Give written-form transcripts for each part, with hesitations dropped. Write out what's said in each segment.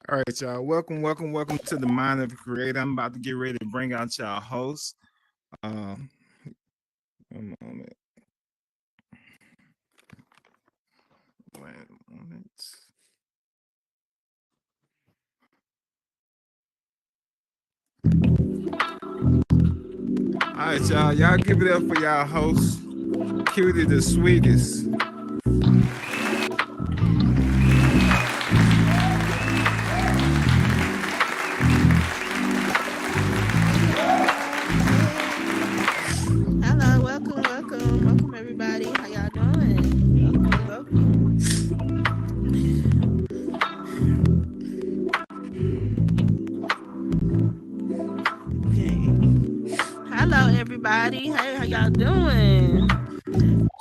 All right, y'all. Welcome to the Mind of the Creator. I'm about to get ready to bring out y'all hosts. Um, one moment. Wait a moment. All right, y'all. Y'all give it up for y'all hosts. Cutie the sweetest. Hello, welcome everybody. How y'all doing? Welcome. Okay. Hello everybody. Hey, how y'all doing?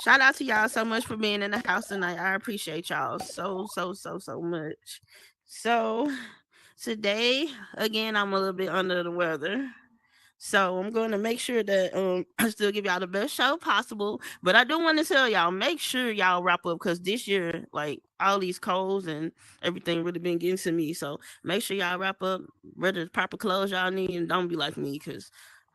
Shout out to y'all so much for being in the house tonight. I appreciate y'all so much. So today, again, I'm a little bit under the weather. So I'm going to make sure that I still give y'all the best show possible. But I do want to tell y'all, make sure y'all wrap up because this year, like all these colds and everything really been getting to me. So make sure y'all wrap up, wear the proper clothes y'all need, and don't be like me because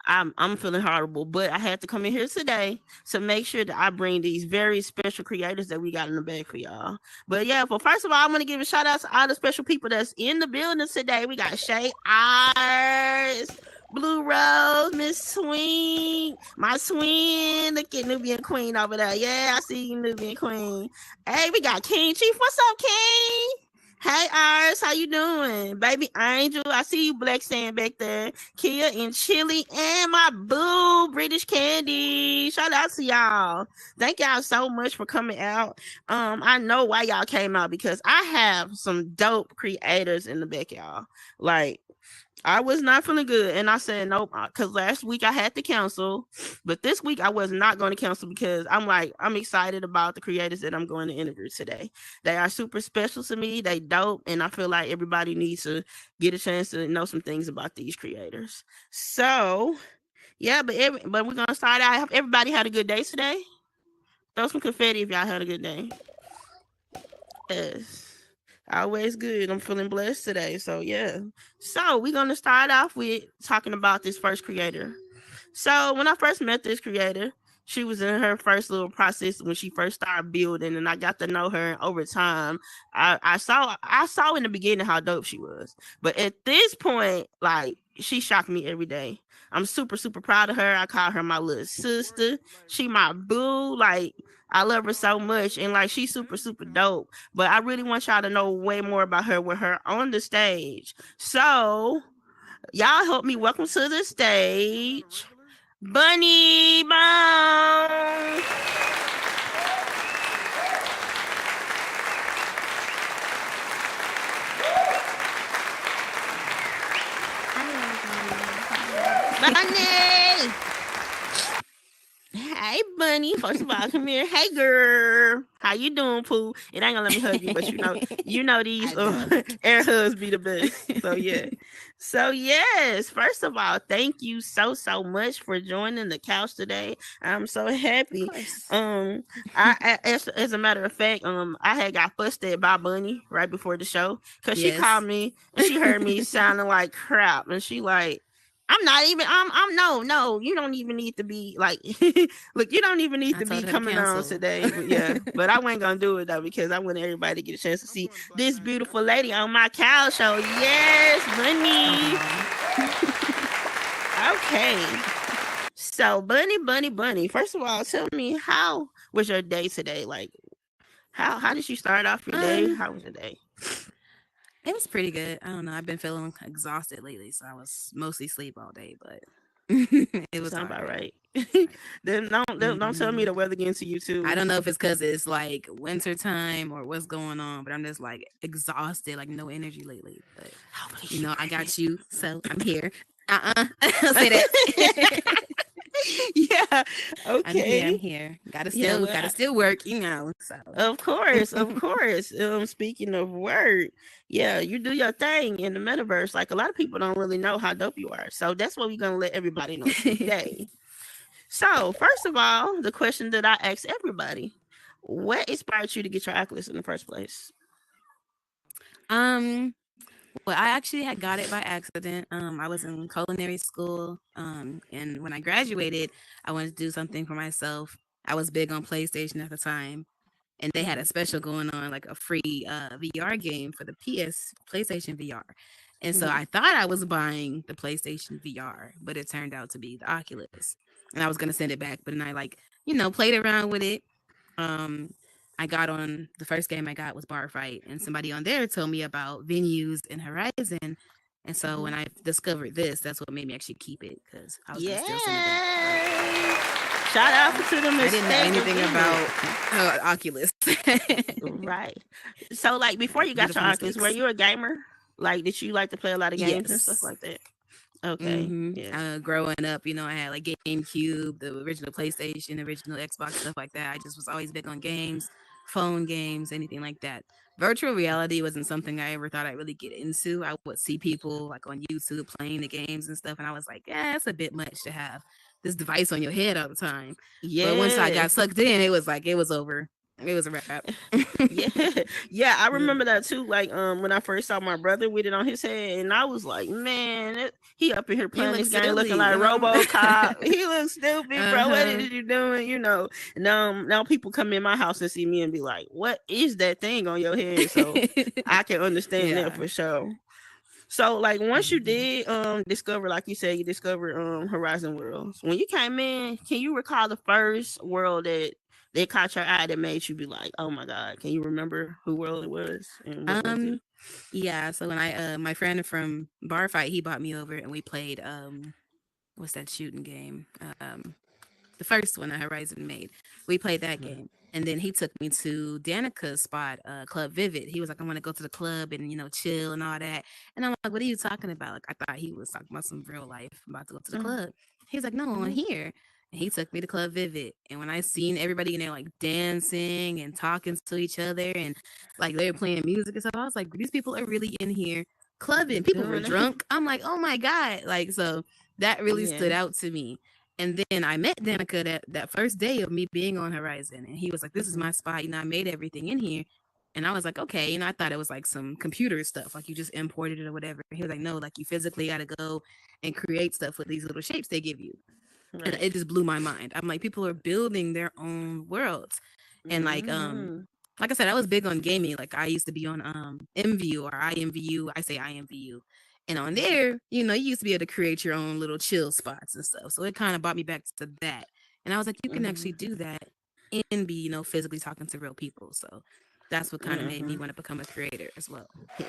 I'm feeling horrible. But I had to come in here today to make sure that I bring these very special creators that we got in the bag for y'all. But yeah, well, first of all, I'm gonna give a shout out to all the special people that's in the building today. We got Shay Eyes. Blue Rose, Miss Swing, my swing. Look at Nubian Queen over there. Yeah, I see you, Nubian Queen. Hey, we got King Chief. What's up, King? Hey, Ars, how you doing? Baby Angel, I see you, Black Sand back there. Kia and Chili, and my boo, British Candy. Shout out to y'all. Thank y'all so much for coming out. I know why y'all came out because I have some dope creators in the back, y'all. Like, I was not feeling good, and I said nope because last week I had to cancel, but this week I was not going to cancel because I'm excited about the creators that I'm going to interview today. They are super special to me. They dope, and I feel like everybody needs to get a chance to know some things about these creators. So yeah, but we're gonna start out. I hope everybody had a good day today. Throw some confetti if y'all had a good day. Yes. Always good. I'm feeling blessed today. So yeah. So we're gonna start off with talking about this first creator. So when I first met this creator, she was in her first little process when she first started building, and I got to know her over time. I saw in the beginning how dope she was, but at this point, like she shocked me every day. I'm super proud of her. I call her my little sister. She my boo. Like I love her so much, and like she's super dope. But I really want y'all to know way more about her with her on the stage. So y'all help me welcome to the stage Bunny Bone. Bunny. Hey, Bunny. First of all, come here. Hey, girl. How you doing, Pooh? It ain't gonna let me hug you, but you know these air hugs be the best. So yeah. So yes. First of all, thank you so much for joining the couch today. I'm so happy. As a matter of fact, I had got fussed at by Bunny right before the show because she called me and she heard me sounding like crap, and she like. I'm not even. I'm no. You don't even need to be like. Look, you don't even need to be coming on today. But yeah, but I wasn't gonna do it though because I want everybody to get a chance to see this beautiful lady on my cow show. Yes, Bunny. Okay. So Bunny. First of all, tell me how was your day today? Like, how did you start off your day? How was your day? It was pretty good. I don't know. I've been feeling exhausted lately, so I was mostly sleep all day, but it was Sound all about right. right. Then don't tell me the weather getting to you too. I don't know if it's because it's like winter time or what's going on, but I'm just like exhausted, like no energy lately. But I got you, so I'm here. Say that. Yeah. I'm Okay. here. Yeah. Well, Gotta still work, So of course. Speaking of work, yeah, you do your thing in the metaverse. Like a lot of people don't really know how dope you are, so that's what we're gonna let everybody know today. So, first of all, the question that I ask everybody: what inspired you to get your Oculus in the first place? Um, Well, I actually had got it by accident. I was in culinary school, and when I graduated, I wanted to do something for myself. I was big on PlayStation at the time, and they had a special going on, like a free VR game for the PlayStation VR. And so Mhm. I thought I was buying the PlayStation VR, but it turned out to be the Oculus. And I was gonna send it back, but then I played around with it. Um, I got on the first game I got was Bar Fight, and somebody on there told me about venues in Horizon. And so when I discovered this, that's what made me actually keep it because I was gonna steal some of that. Yay! Shout out to the I didn't know anything about about Oculus. right. So, like, before you got Beautiful your Oculus, were mistakes. you a gamer? Like, did you like to play a lot of games and stuff Yes. like that? Okay. Mhm. Yeah. Growing up, I had like GameCube, the original PlayStation, original Xbox, stuff like that. I just was always big on games, phone games, anything like that. Virtual reality wasn't something I ever thought I'd really get into. I would see people like on YouTube playing the games and stuff, and I was like, yeah, it's a bit much to have this device on your head all the time. Yeah. But once I got sucked in, it was over. It was a wrap. Yeah. I remember that too. Like, when I first saw my brother with it on his head, and I was like, man, he up in here playing look this game, looking silly, like you know? RoboCop. He looks stupid, bro. What Uh-huh. is you doing? Now people come in my house and see me and be like, what is that thing on your head? So I can understand Yeah. that for sure. So, like, once you Mhm. did discover, like you said, you discovered Horizon Worlds. When you came in, can you recall the first world that caught your eye that made you be like, oh my god? Can you remember who world it was and what was it? Yeah, so when I my friend from Bar Fight, he brought me over and we played what's that shooting game? The first one that Horizon made. We played that game. And then he took me to Danica's spot, Club Vivid. He was like, I want to go to the club and, chill and all that. And I'm like, what are you talking about? Like, I thought he was talking about some real life. I'm about to go to the club. He's like, no, on here. And he took me to Club Vivid. And when I seen everybody in there like dancing and talking to each other and like they were playing music and stuff, I was like, these people are really in here clubbing. People were Doing it. drunk. I'm like, oh my God. Like, so that really stood Yeah. out to me. And then I met Danica that first day of me being on Horizon. And he was like, this is my spot. I made everything in here. And I was like, okay. I thought it was like some computer stuff, like you just imported it or whatever. He was like, no, like you physically got to go and create stuff with these little shapes they give you. Right. And it just blew my mind. I'm like, people are building their own worlds. And like I said, I was big on gaming. Like I used to be on MVU or IMVU. I say IMVU. And on there, you used to be able to create your own little chill spots and stuff. So it kind of brought me back to that. And I was like, you can actually do that and be, physically talking to real people. So that's what kind of made me want to become a creator as well. Yeah.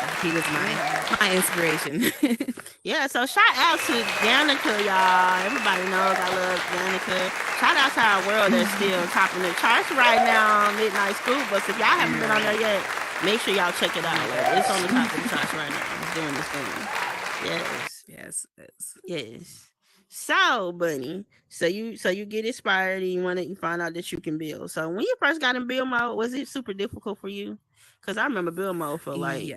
So he was my inspiration. Yeah, so shout out to Danica, y'all. Everybody knows I love Danica. Shout out to our world that's still topping the charts right now on Midnight School Bus. If y'all haven't been on there yet, make sure y'all check it out. Like, it's on the top of the charts right now. It's doing this thing. Yes. So, Bunny, so you get inspired and you find out that you can build. So when you first got in build mode, was it super difficult for you? Because I remember build mode felt like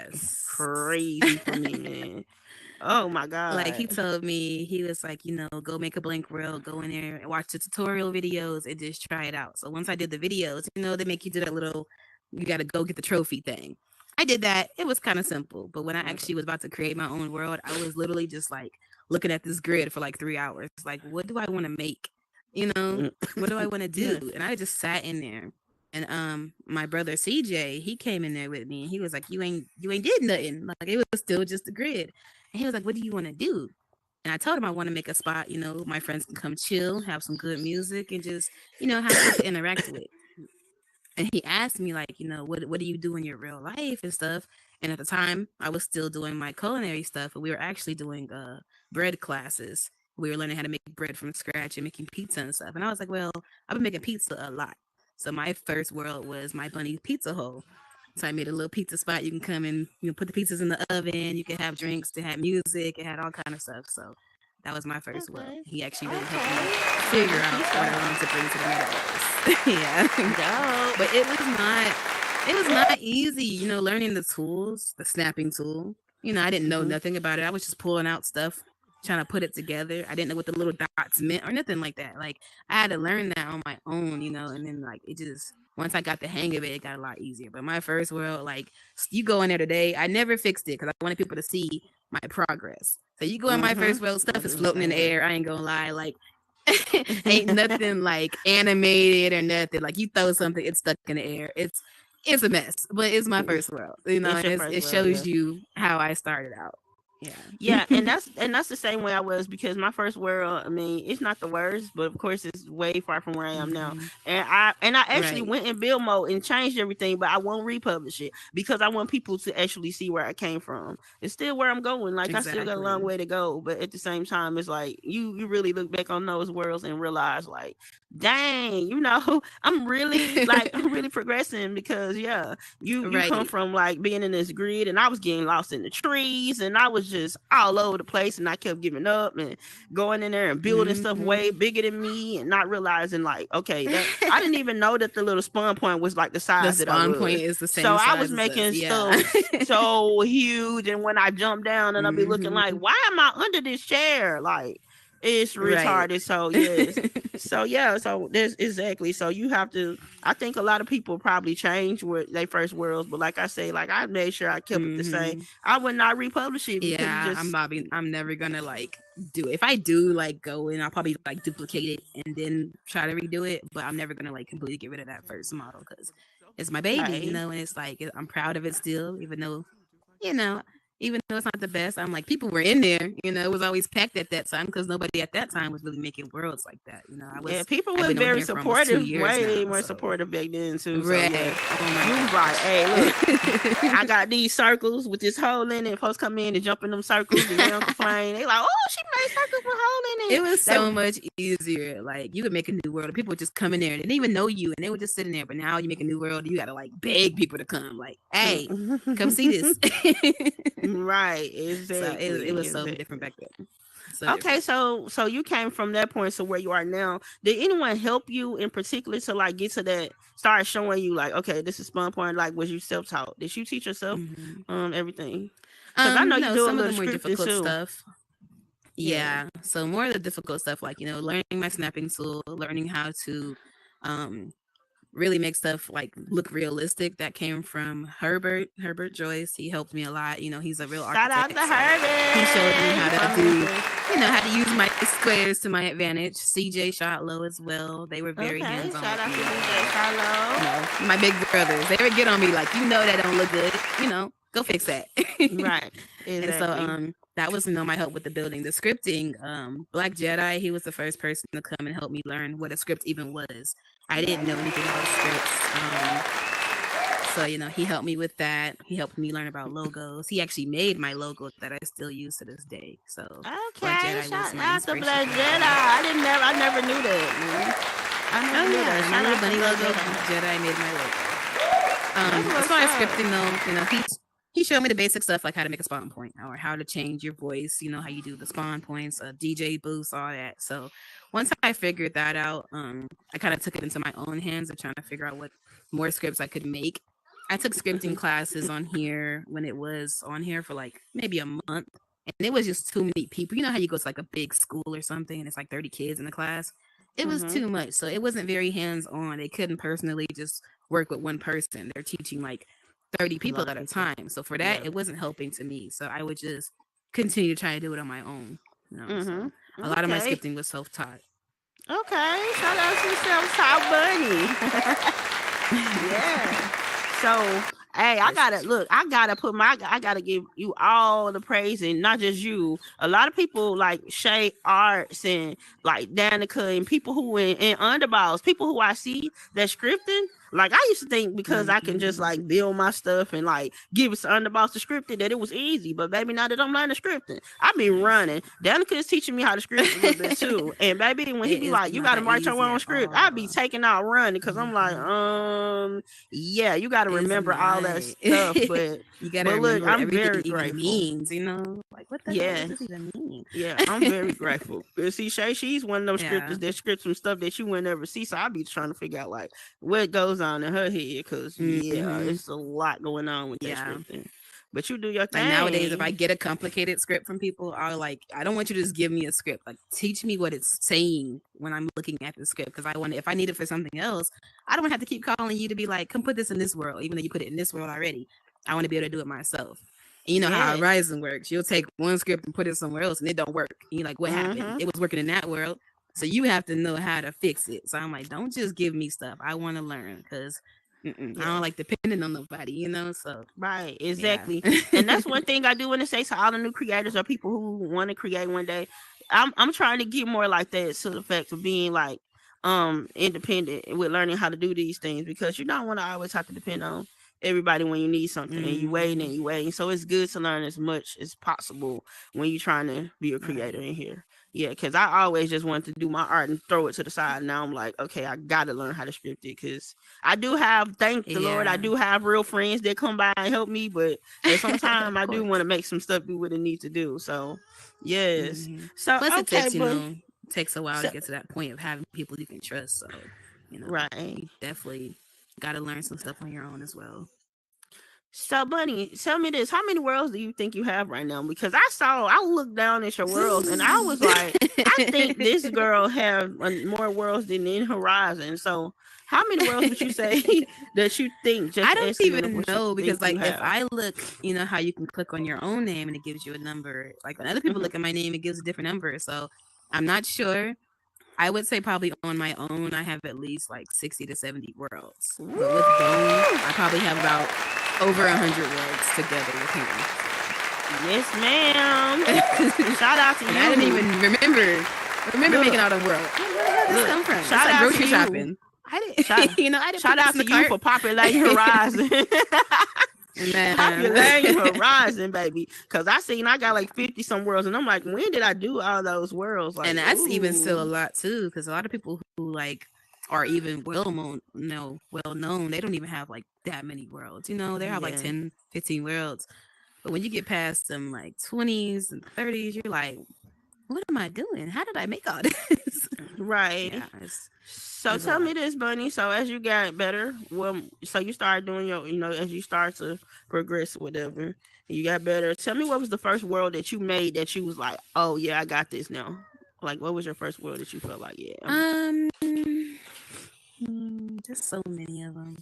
crazy for me, man. Oh my God. Like he told me, he was like, go make a blank world, go in there and watch the tutorial videos and just try it out. So once I did the videos, they make you do that little, you got to go get the trophy thing. I did that. It was kind of simple. But when I actually was about to create my own world, I was literally just like looking at this grid for like 3 hours. Like, what do I want to make? What do I want to do? And I just sat in there. And my brother CJ, he came in there with me and he was like, you ain't did nothing. Like it was still just a grid. And he was like, what do you want to do? And I told him I want to make a spot, my friends can come chill, have some good music and just, have people to interact with. And he asked me like, what do you do in your real life and stuff? And at the time I was still doing my culinary stuff, but we were actually doing bread classes. We were learning how to make bread from scratch and making pizza and stuff. And I was like, well, I've been making pizza a lot. So my first world was my bunny pizza hole. So I made a little pizza spot. You can come and put the pizzas in the oven. You can have drinks. It had music. It had all kind of stuff. So that was my first world. He actually really helped me figure out what I wanted to bring to the metaverse. Yeah. But it was not easy, learning the tools, the snapping tool. I didn't know nothing about it. I was just pulling out stuff trying to put it together. I didn't know what the little dots meant or nothing like that. Like I had to learn that on my own, you know, and then like it just once I got the hang of it, it got a lot easier. But my first world, like you go in there today, I never fixed it because I wanted people to see my progress. So you go in my first world, stuff is floating in the air. I ain't gonna lie, like ain't nothing like animated or nothing. Like you throw something, it's stuck in the air. It's a mess, but it's my first world, you know. It shows you how I started out. Yeah, and that's the same way I was, because my first world, I mean, it's not the worst, but of course it's way far from where I am now. And I actually went in build mode and changed everything, but I won't republish it because I want people to actually see where I came from. It's still where I'm going. Like I still got a long way to go, but at the same time, it's like you really look back on those worlds and realize, like, dang, you know, I'm really progressing, because you come from like being in this grid, and I was getting lost in the trees, and I was just all over the place, and I kept giving up and going in there and building stuff way bigger than me, and not realizing, like, okay, I didn't even know that the little spawn point was like the size that I was. The spawn point is the same. So size I was making stuff so huge, and when I jump down, and I'll be looking like, why am I under this chair? Like, it's retarded. So yes. So there's exactly. So you have to. I think a lot of people probably change with their first worlds, but like I say, like I made sure I kept it the same. I would not republish it. Yeah, I'm never gonna like do it. If I do like go in, I'll probably like duplicate it and then try to redo it. But I'm never gonna like completely get rid of that first model because it's my baby, you know, and it's like I'm proud of it still, even though, you know. Even though it's not the best, I'm like, people were in there, you know, it was always packed at that time because nobody at that time was really making worlds like that, you know. People were very supportive, way more supportive back then too. So, right. You was like, hey, look, I got these circles with this hole in it. Folks come in and jump in them circles and they don't complain. They like, oh, she made circles with hole in it. It was so much easier. Like you could make a new world. People would just come in there and they didn't even know you, and they were just sitting there. But now you make a new world, you gotta like beg people to come. Like, hey, come see this. Right, exactly. So it was so different back then. Okay, so you came from that point to where you are now. Did anyone help you in particular to like get to that, start showing you like, okay, this is spawn point? Like, was you self-taught? Did you teach yourself everything? Because I know you do some of the more difficult too. stuff. Yeah, so more of the difficult stuff, like, you know, learning my snapping tool, learning how to really make stuff like look realistic. That came from Herbert Joyce. He helped me a lot. You know, he's a real architect. Shout out to Herbert. He showed me how to do, you know, how to use my squares to my advantage. CJ Shotlow as well. They were very hands-on. Shout out to CJ Shotlow. You know, my big brothers. They would get on me like, you know, that don't look good. You know, go fix that. Right. Exactly. And so that was, you know, my help with the building. The scripting, Black Jedi, he was the first person to come and help me learn what a script even was. I didn't know anything about scripts. So, you know, he helped me with that. He helped me learn about logos. He actually made my logo that I still use to this day. So okay, shout out to Black Jedi. I never knew that, man. I never knew that. My little bunny logo, Jedi made my logo. As far as scripting though, you know, he showed me the basic stuff, like how to make a spawn point or how to change your voice, you know, how you do the spawn points, DJ boosts, all that. So once I figured that out, I kind of took it into my own hands of trying to figure out what more scripts I could make. I took scripting classes on here when it was on here for like maybe a month, and it was just too many people. You know how you go to like a big school or something and it's like 30 kids in the class? It was too much. So it wasn't very hands-on. They couldn't personally just work with one person. They're teaching like 30 people at a time. So for that, it wasn't helping to me. So I would just continue to try to do it on my own. You know? So a lot of my scripting was self-taught. Okay, shout out to self-taught bunny. Yeah. So, hey, I gotta give you all the praise, and not just you. A lot of people like Shay Arts and like Danica and people who in underballs, people who I see that scripting. Like I used to think because I can just like build my stuff and like give it to underboss to script it that it was easy, but baby, now that I'm learning scripting, I be running. Danica is teaching me how to script a little bit too, and baby, when he be like, "You got to write your own script," I be taking out running because I'm like, yeah, you got to remember all that stuff, but you got to look, I'm very grateful. grateful. Means, you know, like what the hell does this even mean? Yeah, I'm very grateful. See, Shay, she's one of those scripters that scripts some stuff that you would never see, so I be trying to figure out like what goes on in her head because it's a lot going on with that scripting. but you do your Like thing. nowadays, if I get a complicated script from people, I'll like, I don't want you to just give me a script. Like, teach me what it's saying when I'm looking at the script. Because I want, if I need it for something else, I don't have to keep calling you to be like, come put this in this world, even though you put it in this world already. I want to be able to do it myself. And you know how Yes. Horizon works. You'll take one script and put it somewhere else, and it don't work. And you're like, what happened? It was working in that world. So you have to know how to fix it. So I'm like, don't just give me stuff. I want to learn because I don't like depending on nobody, you know? So Right, exactly. And that's one thing I do want to say to all the new creators or people who want to create one day. I'm trying to get more like that to the fact of being like independent with learning how to do these things, because you don't want to always have to depend on everybody when you need something and you waiting and you waiting. So it's good to learn as much as possible when you're trying to be a creator in here. Yeah, because I always just wanted to do my art and throw it to the side. Now I'm like, okay, I gotta learn how to script it, because I do have, thank the Lord, I do have real friends that come by and help me, but at some time I do want to make some stuff do what it needs to do. So yes. So plus okay, it takes, takes a while to get to that point of having people you can trust. So right, you definitely got to learn some stuff on your own as well. So, Bunny, tell me this: how many worlds do you think you have right now? Because I looked down at your worlds, and I was like, I think this girl have more worlds than in Horizon. So, how many worlds would you say that you think? Just I don't even know, because like if have? I look, you know how you can click on your own name and it gives you a number. Like when other people look at my name, it gives a different number. So I'm not sure. I would say probably on my own, I have at least like 60 to 70 worlds. But with Bone, I probably have about over 100 worlds together with him. Yes, ma'am. Shout out to you. And I didn't even remember making all the world. Where did this come from? Shout out grocery to shopping. I didn't, you know, I didn't. Shout out to you for populating Horizon. Populating Horizon, baby. Because I got like 50 some worlds, and I'm like, when did I do all those worlds? Like, and that's even still a lot too, because a lot of people who like are even well known, they don't even have like that many worlds. You know, they have like 10, 15 worlds. But when you get past them like 20s and 30s, you're like, what am I doing? How did I make all this? Right. Yeah, so tell me this, Bunny. So as you got better, so you started doing your, as you start to progress or whatever, you got better. Tell me, what was the first world that you made that you was like, oh yeah, I got this now? Like, what was your first world that you felt like, just so many of them.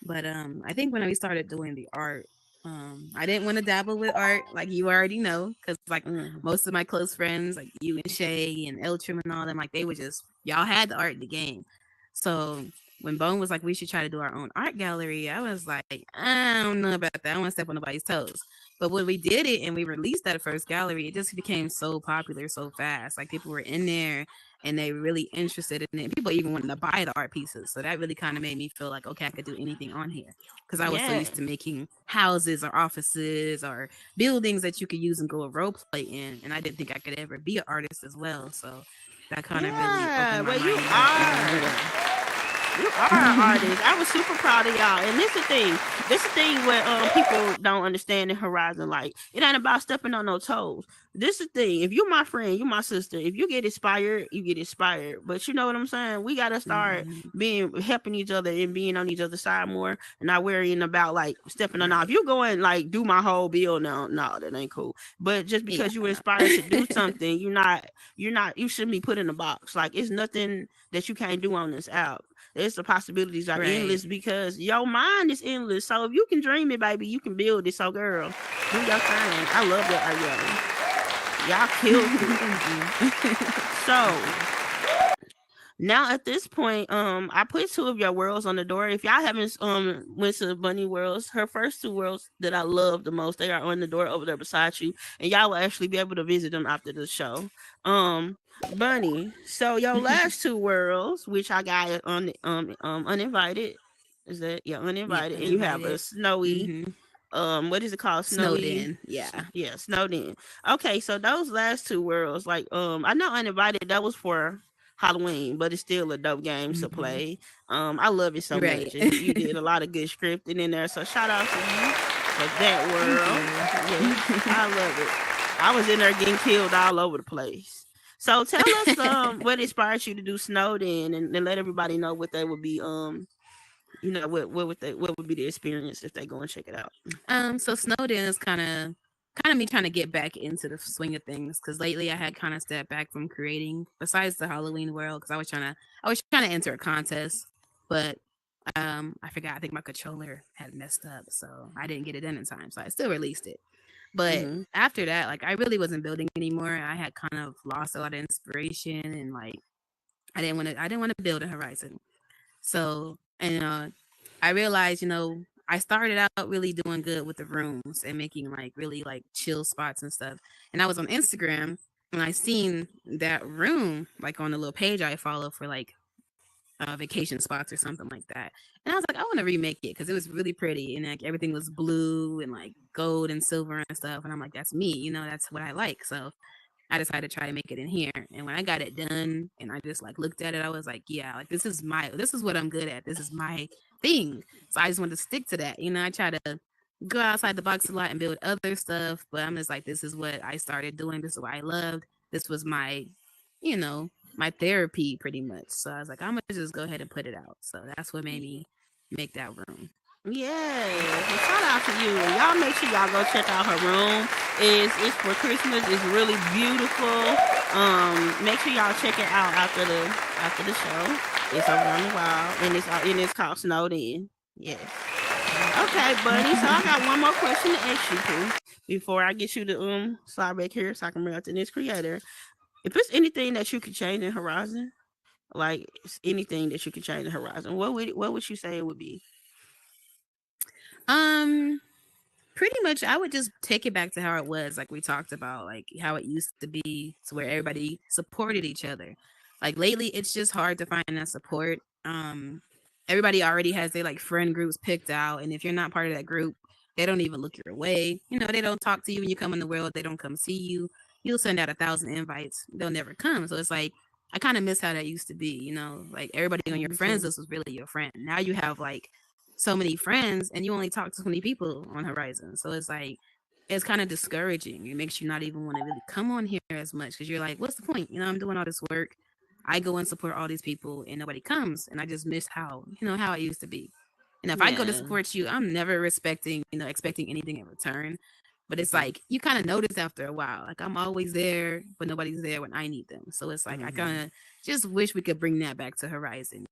But I think when we started doing the art, I didn't want to dabble with art, like you already know, because like most of my close friends, like you and Shay and Eltrim and all them, like they were just, y'all had the art in the game. So when Bone was like, we should try to do our own art gallery, I was like, I don't know about that. I don't want to step on nobody's toes. But when we did it and we released that first gallery, it just became so popular so fast. Like people were in there and they were really interested in it. People even wanted to buy the art pieces. So that really kind of made me feel like, okay, I could do anything on here. Because I was so used to making houses or offices or buildings that you could use and go a role play in. And I didn't think I could ever be an artist as well. So that kind of really opened my mind. You are an artist. I was super proud of y'all. And this is the thing where people don't understand in Horizon. Like, it ain't about stepping on no toes. This is the thing. If you're my friend, you're my sister. If you get inspired, you get inspired. But you know what I'm saying? We gotta start helping each other and being on each other's side more, and not worrying about like stepping on. If you go and like do my whole bill now, no, that ain't cool. But just because you were inspired to do something, you shouldn't be put in a box. Like, it's nothing that you can't do on this app. There's the possibilities are endless, because your mind is endless. So if you can dream it, baby, you can build it. So girl, do your thing. I love that. Y'all killed it. So now at this point, I put 2 of your worlds on the door. If y'all haven't went to Bunny Worlds, her first 2 worlds that I love the most, they are on the door over there beside you, and y'all will actually be able to visit them after the show. Bunny, so your last 2 worlds, which I got on uninvited, is that uninvited, and you have a snowy. What is it called? Snowden. Snowden. Okay, so those last 2 worlds, like I know uninvited, that was for Halloween, but it's still a dope game to play. I love it so much. You did a lot of good scripting in there, so shout out to you for that world. I love it. I was in there getting killed all over the place. So tell us what inspired you to do Snowden, and let everybody know what they would be you know, what would be the experience if they go and check it out? So Snowden is kind of me trying to get back into the swing of things, because lately I had kind of stepped back from creating besides the Halloween world, because I was trying to enter a contest, but I forgot. I think my controller had messed up, so I didn't get it done in time. So I still released it. But after that, like, I really wasn't building anymore. I had kind of lost a lot of inspiration, and like I didn't want to build a Horizon. So, and I realized, I started out really doing good with the rooms and making like really like chill spots and stuff. And I was on Instagram and I seen that room like on the little page I follow for like vacation spots or something like that. And I was like, I want to remake it because it was really pretty and like everything was blue and like gold and silver and stuff. And I'm like, that's me, that's what I like. So I decided to try to make it in here. And when I got it done and I just like looked at it, I was like, yeah, like this is what I'm good at. This is my thing. So I just wanted to stick to that. I try to go outside the box a lot and build other stuff, but I'm just like, this is what I started doing. This is what I loved. This was my, my therapy pretty much. So I was like, I'm gonna just go ahead and put it out. So that's what made me make that room. Yeah, well, shout out to you. Y'all make sure y'all go check out her room. It's for Christmas. It's really beautiful. Make sure y'all check it out after the show. It's over on the wall, and it's called Snowed In. Yes. Okay, buddy. So I got one more question to ask you, too, before I get you to slide back here so I can bring out the next creator. If it's anything that you could change in Horizon, like anything that you could change in Horizon, what would you say it would be? Pretty much I would just take it back to how it was, like we talked about, like how it used to be, to where everybody supported each other. Like lately it's just hard to find that support. Everybody already has their like friend groups picked out, and if you're not part of that group, they don't even look your way. They don't talk to you when you come in the world. They don't come see you. You'll send out 1,000 invites, they'll never come. So it's like I kind of miss how that used to be. Like everybody on your friends list was really your friend. Now you have like so many friends and you only talk to 20 people on Horizon. So it's like, it's kind of discouraging. It makes you not even want to really come on here as much, because you're like, what's the point? I'm doing all this work. I go and support all these people and nobody comes. And I just miss how it used to be. And if I go to support you, I'm never expecting anything in return. But it's like, you kind of notice after a while, like I'm always there, but nobody's there when I need them. So it's like, I kind of just wish we could bring that back to Horizon.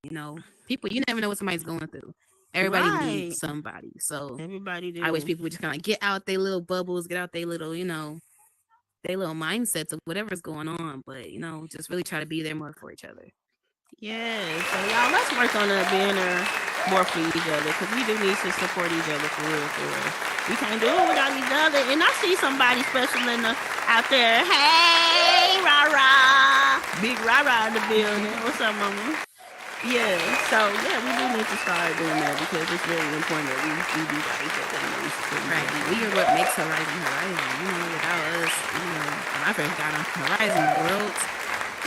People, you never know what somebody's going through. Everybody needs somebody. So everybody do. I wish people would just kind of get out their little bubbles, get out their little, their little mindsets of whatever's going on. But, just really try to be there more for each other. Yeah. So y'all, let's work on being there more for each other, because we do need to support each other for real. We can't do it without each other. And I see somebody special out there. Hey, Rara. Big Rara in the building. What's up, mama? Yeah, so yeah, we do need to start doing that, because it's very important that we do got each other. Right, we are what makes Horizon. Without us, when I first got on Horizon Worlds,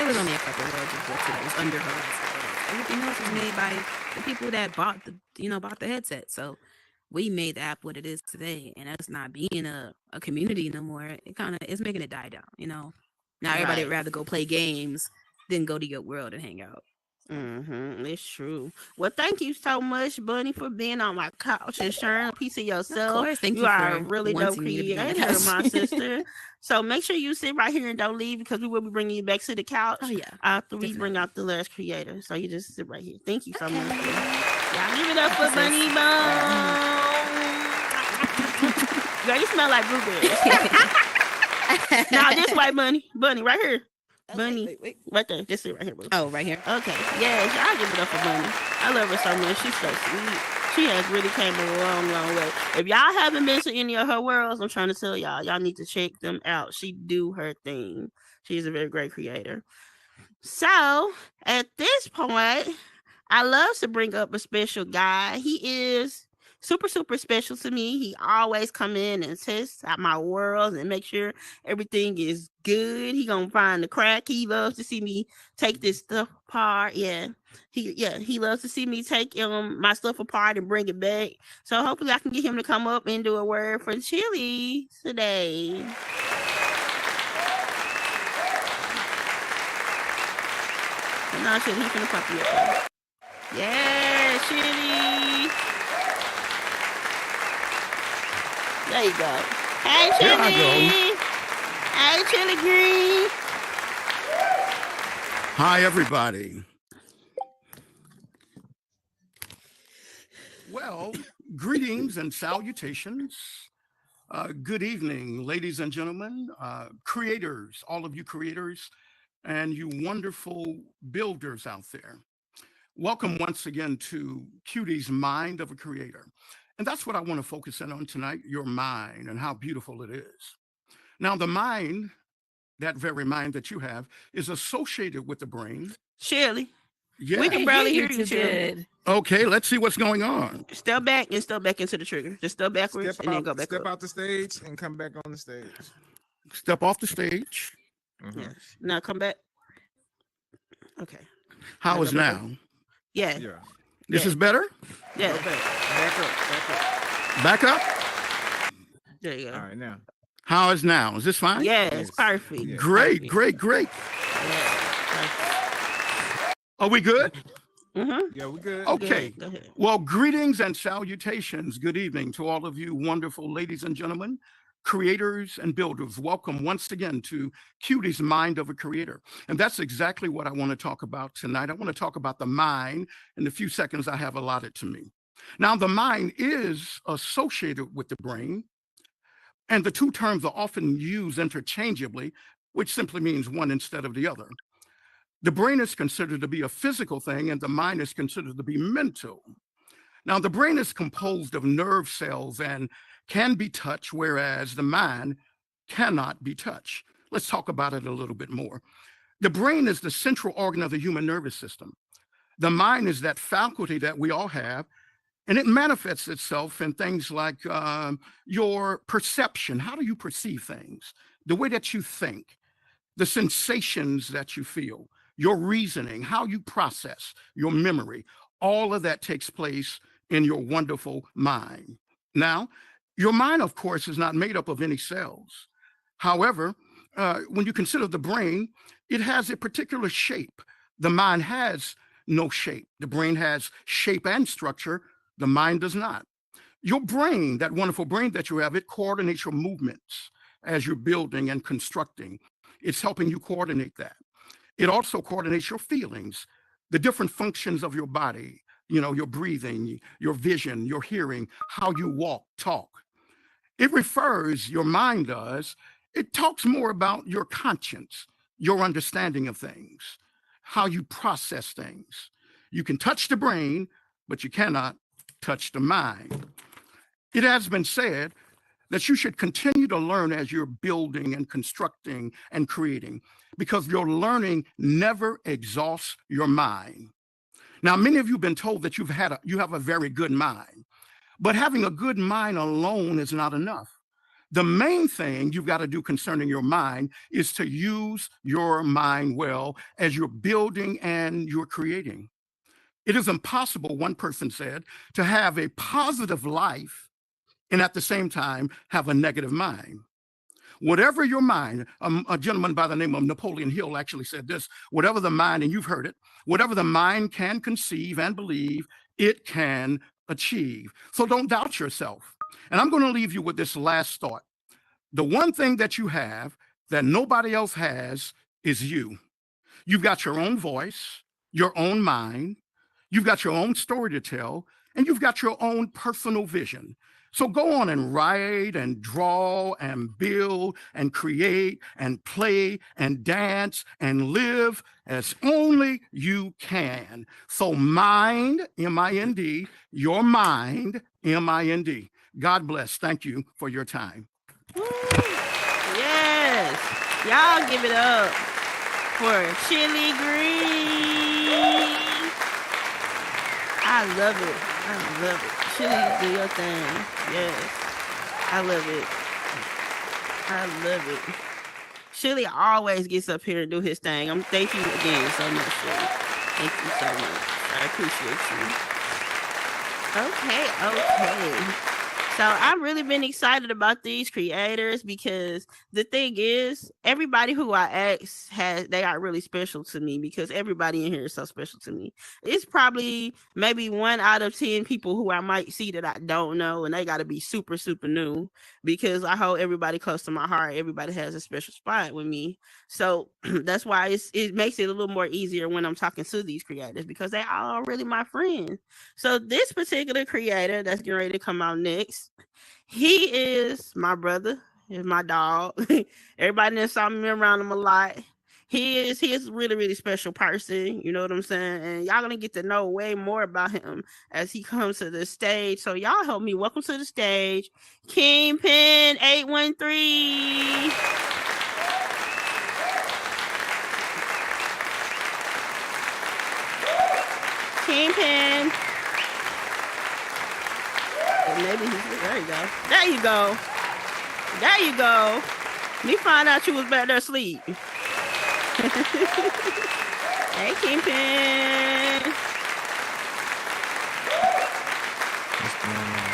there was only a couple of worlds that was under Horizon. Everything else was made by the people that bought the headset. So we made the app what it is today, and us not being a community no more, it's making it die down. Now everybody would rather go play games than go to your world and hang out. It's true. Well, thank you so much, Bunny, for being on my couch and sharing a piece of yourself. Of course, thank you are for a really dope creator, my sister. So make sure you sit right here and don't leave, because we will be bringing you back to the couch after we bring out the last creator. So you just sit right here. Thank you so much. Y'all give it up for Bunny Bone. Girl, you smell like blueberries. Nah, this way, Bunny, right here. Bunny, wait. Right there. Just sit right here, boo. Oh, right here. Okay. Yes, I'll give it up for Bunny. I love her so much. She's so sweet. She has really came a long, long way. If y'all haven't been to any of her worlds, I'm trying to tell y'all need to check them out. She do her thing. She's a very great creator. So, at this point, I love to bring up a special guy. He is super, super special to me. He always come in and test out my worlds and make sure everything is good. He gonna find the crack. He loves to see me take this stuff apart. He loves to see me take my stuff apart and bring it back. So hopefully I can get him to come up and do a word for Chili today. Now, Chili, he's gonna pop you up. Yes, Chili. There you go. Hey, Here I Chili. Hey, Chili Green. Hi, everybody. Well, greetings and salutations. Good evening, ladies and gentlemen, creators, all of you creators, and you wonderful builders out there. Welcome once again to Cutie's Mind of a Creator. And that's what I want to focus in on tonight, your mind and how beautiful it is. Now, the mind, that very mind that you have, is associated with the brain. Shirley. Yeah. We can barely hear you, too Chili. good. Okay, let's see what's going on. Step back and step back into the trigger. Just step backwards and then go back Step up. out the stage and come back on the stage. Step off the stage. Yes. Now come back. Okay. How Now is go back now? Yeah. Yeah. This Yeah. is better? Yeah. Go back up. Back up? There you go. All right, now. How is now? Is this fine? Yeah, it's Yes. perfect. Yeah. Great, great, great. Yeah. Are we good? Mm-hmm. Yeah, we good. Okay. Go ahead. Well, greetings and salutations. Good evening to all of you wonderful ladies and gentlemen, creators and builders. Welcome once again to Cutie's Mind of a Creator. And that's exactly what I want to talk about tonight. I want to talk about the mind in the few seconds I have allotted to me. Now, the mind is associated with the brain, and the two terms are often used interchangeably, which simply means one instead of the other. The brain is considered to be a physical thing, and the mind is considered to be mental. Now, the brain is composed of nerve cells and can be touched, whereas the mind cannot be touched. Let's talk about it a little bit more. The brain is the central organ of the human nervous system. The mind is that faculty that we all have, and it manifests itself in things like your perception. How do you perceive things? The way that you think, the sensations that you feel, your reasoning, how you process, your memory. All of that takes place in your wonderful mind. Now, your mind, of course, is not made up of any cells. However, when you consider the brain, it has a particular shape. The mind has no shape. The brain has shape and structure. The mind does not. Your brain, that wonderful brain that you have, it coordinates your movements as you're building and constructing. It's helping you coordinate that. It also coordinates your feelings, the different functions of your body, your breathing, your vision, your hearing, how you walk, talk. It refers, your mind does, it talks more about your conscience, your understanding of things, how you process things. You can touch the brain, but you cannot touch the mind. It has been said that you should continue to learn as you're building and constructing and creating, because your learning never exhausts your mind. Now, many of you have been told that you have a very good mind, but having a good mind alone is not enough. The main thing you've got to do concerning your mind is to use your mind well as you're building and you're creating. It is impossible, one person said, to have a positive life and at the same time have a negative mind. Whatever your mind, a gentleman by the name of Napoleon Hill actually said this, whatever the mind, and you've heard it, whatever the mind can conceive and believe, it can achieve. So don't doubt yourself. And I'm going to leave you with this last thought. The one thing that you have that nobody else has is you. You've got your own voice, your own mind, you've got your own story to tell, and you've got your own personal vision. So go on and write and draw and build and create and play and dance and live as only you can. So mind, M-I-N-D, your mind, M-I-N-D. God bless. Thank you for your time. Woo. Yes. Y'all give it up for Chili Green. I love it. I love it. Chili, do your thing. Yes. I love it. I love it. Chili always gets up here and do his thing. Thank you again so much, Chili. Thank you so much. I appreciate you. Okay. So I've really been excited about these creators because the thing is, everybody who I ask they are really special to me because everybody in here is so special to me. It's probably maybe 1 out of 10 people who I might see that I don't know, and they got to be super, super new because I hold everybody close to my heart. Everybody has a special spot with me. So that's why it makes it a little more easier when I'm talking to these creators because they are really my friends. So this particular creator that's getting ready to come out next, he is my brother, is my dog. Everybody that saw me around him a lot. He is a really, really special person. You know what I'm saying? And y'all gonna get to know way more about him as he comes to the stage. So y'all help me welcome to the stage, Kingpin 813. Kingpin. Maybe there you go. There you go. There you go. Me find out you was back there asleep. Hey, Kingpin.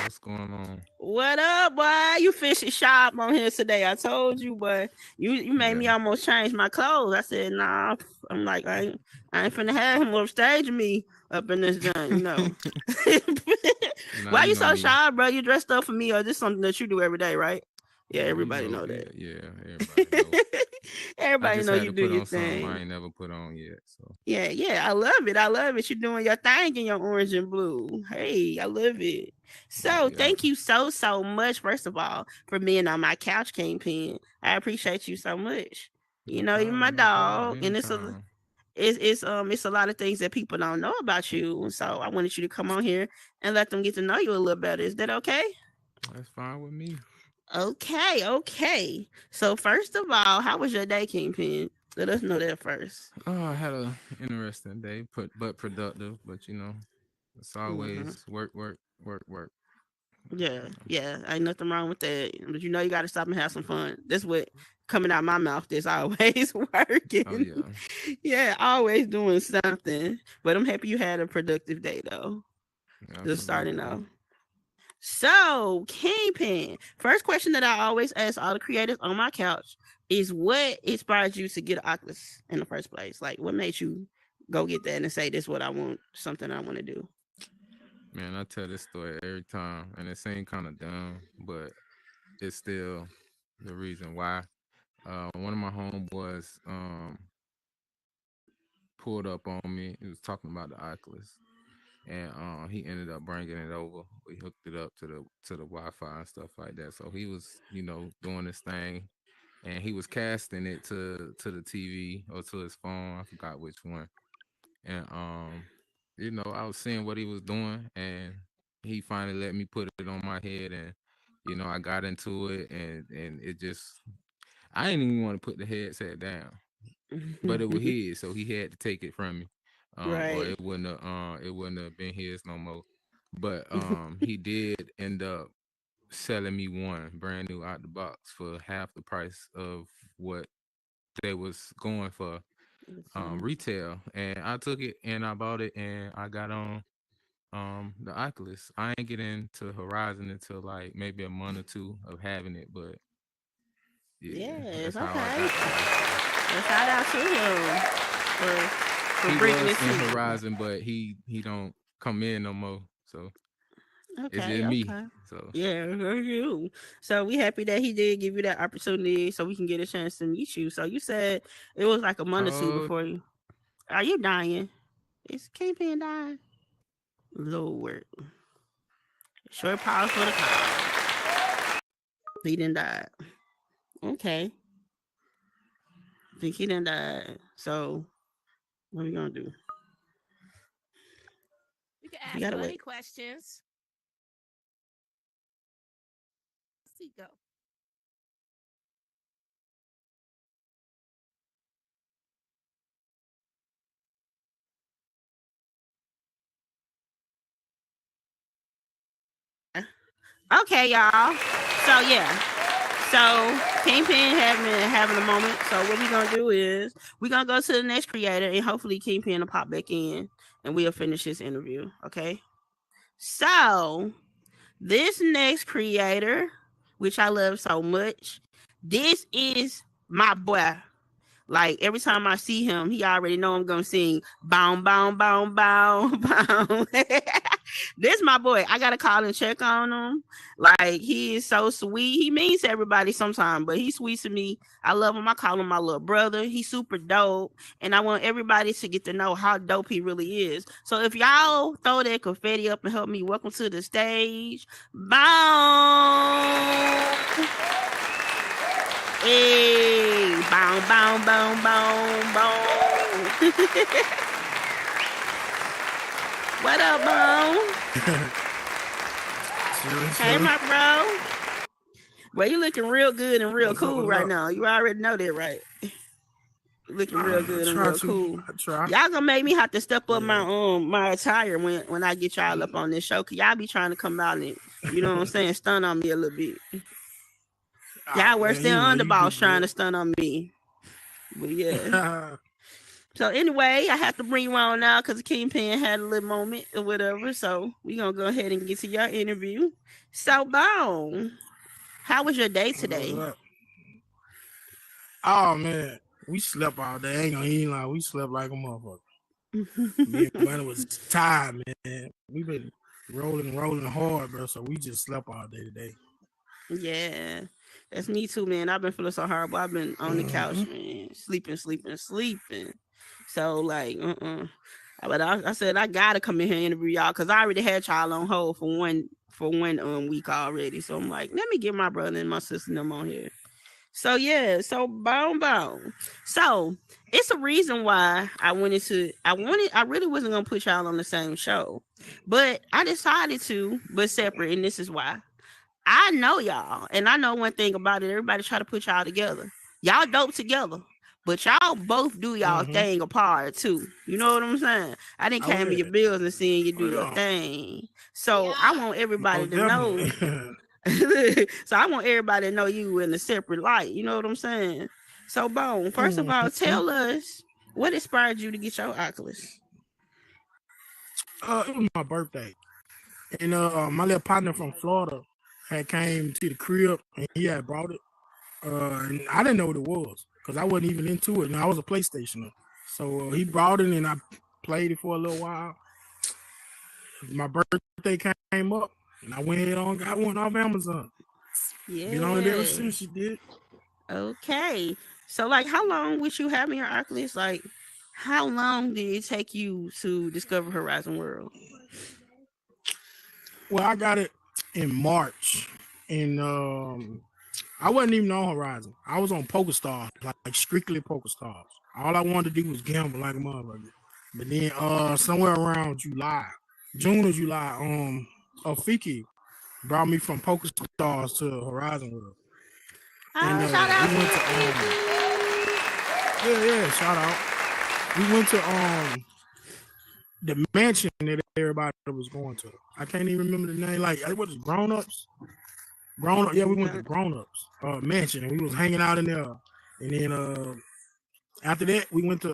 What's going on? What up, boy? You fishing sharp on here today. I told you, but you made me almost change my clothes. I said, nah. I'm like, I ain't finna have him on stage with me up in this joint, you know. Why you so shy, bro? You dressed up for me, or just something that you do every day, right? Yeah, everybody know that. Yeah, everybody know. Everybody know you do your thing. I ain't never put on yet. So yeah, I love it. I love it. You're doing your thing in your orange and blue. Hey, I love it. So thank you so much, first of all, for being on my couch, Kingpin. I appreciate you so much. You know, you're my dog, and it's a lot of things that people don't know about you. So I wanted you to come on here and let them get to know you a little better. Is that okay? That's fine with me. Okay. So first of all, how was your day, Kingpin? Let us know that first. Oh, I had an interesting day, but productive. But you know, it's always work. Yeah. Ain't nothing wrong with that. But you know, you got to stop and have some fun. That's what coming out my mouth is always working. Oh, yeah, always doing something. But I'm happy you had a productive day, though. Just starting off. So, Kingpin, first question that I always ask all the creators on my couch is what inspired you to get an Oculus in the first place? Like, what made you go get that and say, this is what I want, something I want to do? Man, I tell this story every time, and it seems kind of dumb, but it's still the reason why. One of my homeboys pulled up on me. He was talking about the Oculus. And he ended up bringing it over. We hooked it up to the Wi-Fi and stuff like that. So he was, you know, doing this thing, and he was casting it to the TV or to his phone. I forgot which one. And you know, I was seeing what he was doing, and he finally let me put it on my head, and you know, I got into it, and it just, I didn't even want to put the headset down, but it was his, so he had to take it from me. Right. Or it wouldn't have been his no more. But he did end up selling me one brand new out the box for half the price of what they was going for retail. And I took it and I bought it and I got on the Oculus. I ain't get into Horizon until like maybe a month or two of having it, but yes, that's okay. Shout out to him for bringing this in Horizon, but he don't come in no more. So it's just me. So yeah, you. So we happy that he did give you that opportunity, so we can get a chance to meet you. So you said it was like a month or two before you. Are you dying? Is Kingpin dying? Lord. Short pause for the call. He didn't die. Okay. I think he didn't die. So what are we gonna do? You can ask any questions. Let's see, go. Okay, y'all. So yeah. So Kingpin having a moment. So what we're gonna do is we're gonna go to the next creator and hopefully Kingpin will pop back in and we'll finish this interview. Okay. So This next creator, which I love so much, this is my boy. Like every time I see him, he already know I'm gonna sing bound, bound, bound, bound, bound. This my boy. I gotta call and check on him. Like he is so sweet. He means to everybody sometimes, but he's sweet to me. I love him. I call him my little brother. He's super dope, and I want everybody to get to know how dope he really is. So if y'all throw that confetti up and help me, welcome to the stage, bound. Hey, bound, bound, bound, bound, bound. What up, Bone? Hey, my bro. Well, you looking real good and real cool right now. You already know that, right? You looking real good and real cool. Y'all gonna make me have to step up my attire when I get y'all up on this show, cause y'all be trying to come out and, you know what I'm saying, stun on me a little bit. Y'all worse than Underboss trying to stun on me. But yeah. So anyway, I have to bring you on now because the Kingpin had a little moment or whatever. So we're going to go ahead and get to your interview. So, Bone, how was your day today? Oh, man. We slept all day. I ain't gonna lie. We slept like a motherfucker. Me and Bunny was tired, man. We been rolling hard, bro. So we just slept all day today. Yeah. That's me too, man. I've been feeling so horrible. I've been on the couch, man, sleeping. So like, But I said I gotta come in here and interview y'all because I already had y'all on hold for one week already. So I'm like, let me get my brother and my sister them on here. So yeah, so boom. So it's a reason why I really wasn't gonna put y'all on the same show, but I decided to, but separate, and this is why. I know y'all, and I know one thing about it. Everybody try to put y'all together. Y'all dope together, but y'all both do y'all thing apart too. You know what I'm saying? I didn't came to your bills and seeing you do your thing. So I want everybody to know. So I want everybody to know you in a separate light. You know what I'm saying? So, Bone, first of all, tell us what inspired you to get your Oculus. It was my birthday, and my little partner from Florida had came to the crib and he had brought it. And I didn't know what it was because I wasn't even into it. And I was a PlayStationer. So he brought it and I played it for a little while. My birthday came up and I went ahead on got one off Amazon. Yeah. Been on it ever since she did. Okay. So like how long was you having your Oculus? Like how long did it take you to discover Horizon World? Well, I got it in March, and I wasn't even on Horizon. I was on PokerStars, like strictly PokerStars. All I wanted to do was gamble like a motherfucker. But then somewhere around June or July, Afiki brought me from PokerStars to Horizon World. And shout out we went to shout out. We went to the mansion that everybody was going to. I can't even remember the name. Like, what is Grown Ups? Yeah, we went to Grown Ups mansion, and we was hanging out in there. And then after that, we went to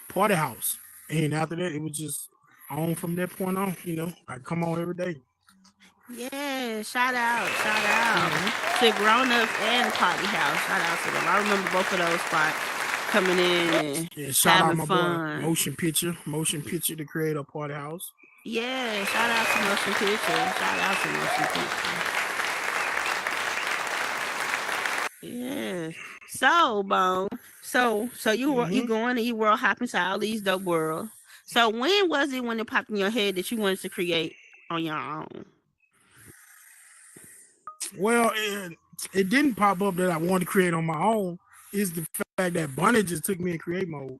Party House. And after that, it was just on from that point on. You know, I come on every day. Yeah, shout out to Grown Ups and Party House. Shout out to them. I remember both of those spots. Coming in and shout having out my fun. Boy, Motion Picture, the creator of Party House. Yeah, shout out to Motion Picture. Yeah. So, Bone. So you going and you world hopping to all these dope worlds. So when was it when it popped in your head that you wanted to create on your own? Well, it didn't pop up that I wanted to create on my own. Is the fact that Bunny just took me in create mode,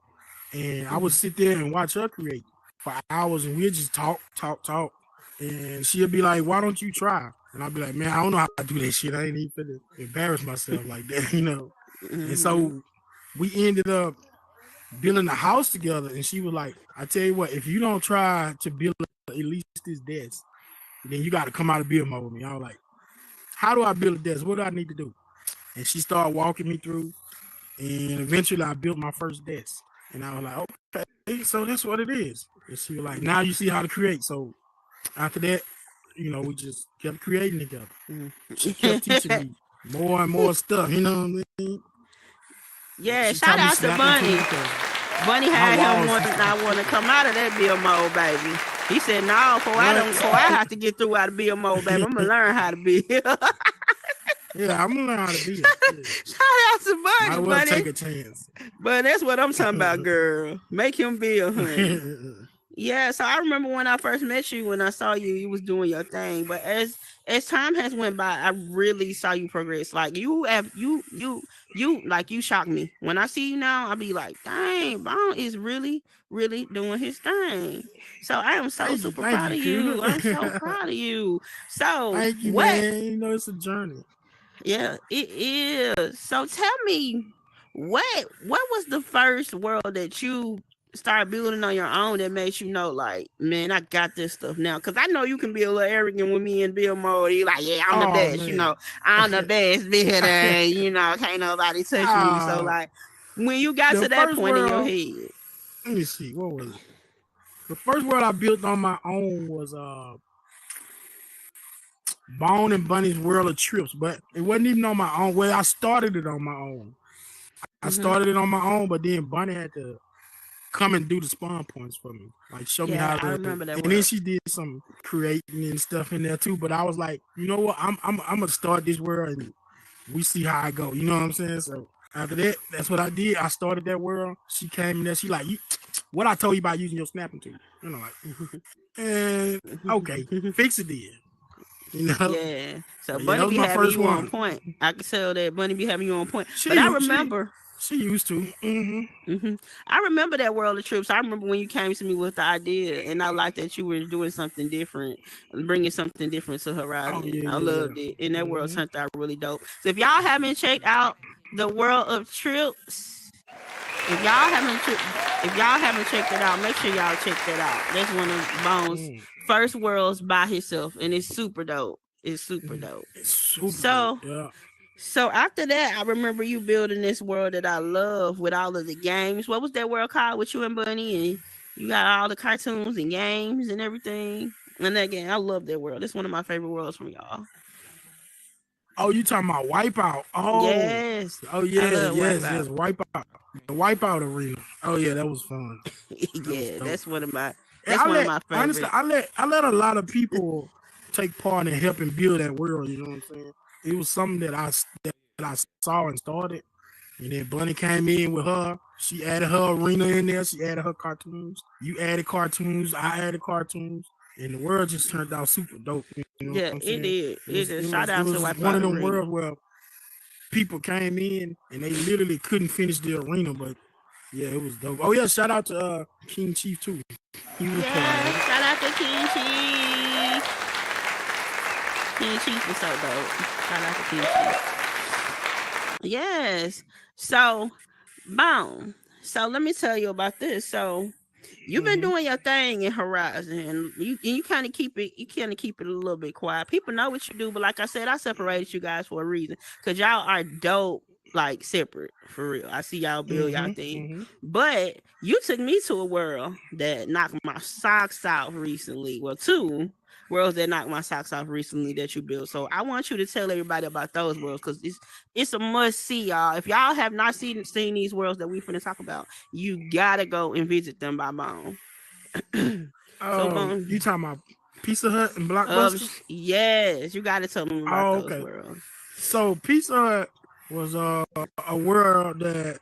and I would sit there and watch her create for hours, and we'd just talk, and she'll be like, "Why don't you try?" And I'll be like, "Man, I don't know how to do that shit. I ain't even finna embarrass myself like that, you know." And so we ended up building a house together, and she was like, "I tell you what, if you don't try to build at least this desk, then you got to come out of build mode with me." I was like, "How do I build a desk? What do I need to do?" And she started walking me through. And eventually I built my first desk. And I was like, okay, so that's what it is. And she was like, now you see how to create. So after that, we just kept creating together. Mm. She kept teaching me more and more stuff. You know what I mean? Yeah, She shout taught me out to snapping Bunny. too, 'cause Bunny had him walls wanting, used not want to come out of that Bill mode, baby. He said, "No, before I have to get through out of Bill mode, baby, I'm gonna learn how to build." Yeah, I'm gonna learn how to be. Shout out to Might Bunny, well take Bunny. a chance. But that's what I'm talking about, girl. Make him build, honey. Yeah, so I remember when I first met you, when I saw you, you was doing your thing. But as time has went by, I really saw you progress. Like you like you shocked me. When I see you now, I'll be like, dang, Bone is really, really doing his thing. So I am so super proud of you. I'm so proud of you. So thank you, what? man. It's a journey. Yeah, it is. So tell me, what was the first world that you started building on your own that made you know, like, man, I got this stuff now? Because I know you can be a little arrogant with me in build mode. You like, yeah, I'm the best. Man. I'm the best builder. Can't nobody touch me. So like, when you got to that point in your head, let me see, what was it? The first world I built on my own was Bone and Bunny's World of Trips, but it wasn't even on my own. Well, I started it on my own. I started it on my own, but then Bunny had to come and do the spawn points for me, like show me how to. I remember that. And then she did some creating and stuff in there too. But I was like, you know what? I'm gonna start this world and we see how I go. You know what I'm saying? So after that, that's what I did. I started that world. She came in there. She like, what I told you about using your snapping tool. Like, and okay, fix it then. Yeah. So Bunny be having you on point. I can tell that Bunny be having you on point. But I remember she used to. I remember that World of Trips. I remember when you came to me with the idea, and I liked that you were doing something different, bringing something different to Horizon. I loved it, and that world turned out really dope. So if y'all haven't checked out the World of Trips, if y'all haven't checked it out, make sure y'all check that out. That's one of Bone's first worlds by himself, and it's super dope. It's super dope. So after that, I remember you building this world that I love with all of the games. What was that world called with you and Bunny? And you got all the cartoons and games and everything. And that game, I love that world. It's one of my favorite worlds from y'all. Oh, you talking about Wipeout? Oh, yes. Oh, yeah, yes, Wipeout. The Wipeout arena. Oh, yeah, that was fun. That's one of my favorites. Honestly, I let a lot of people take part in helping build that world. You know what I'm saying? It was something that I saw and started, and then Bunny came in with her. She added her arena in there. She added her cartoons. You added cartoons. I added cartoons, and the world just turned out super dope. You know what I'm saying? It did. It shout out to like one of them worlds where people came in and they literally couldn't finish the arena, but yeah, it was dope. Oh yeah, shout out to King Chief too. He was shout out to King Chief. King Chief was so dope. Shout out to King Chief. Yes. So, Bone. So let me tell you about this. So you've been doing your thing in Horizon, and you kind of keep it. You kind of keep it a little bit quiet. People know what you do, but like I said, I separated you guys for a reason, because y'all are dope. Like separate, for real. I see y'all build y'all thing. But you took me to a world that knocked my socks out recently. Well, two worlds that knocked my socks off recently that you built. So I want you to tell everybody about those worlds, because it's a must see, y'all. If y'all have not seen these worlds that we finna talk about, you gotta go and visit them by Bone. Bone, you talking about Pizza Hut and Blockbuster? Yes, you gotta tell them about those worlds. So Pizza Hut was a world that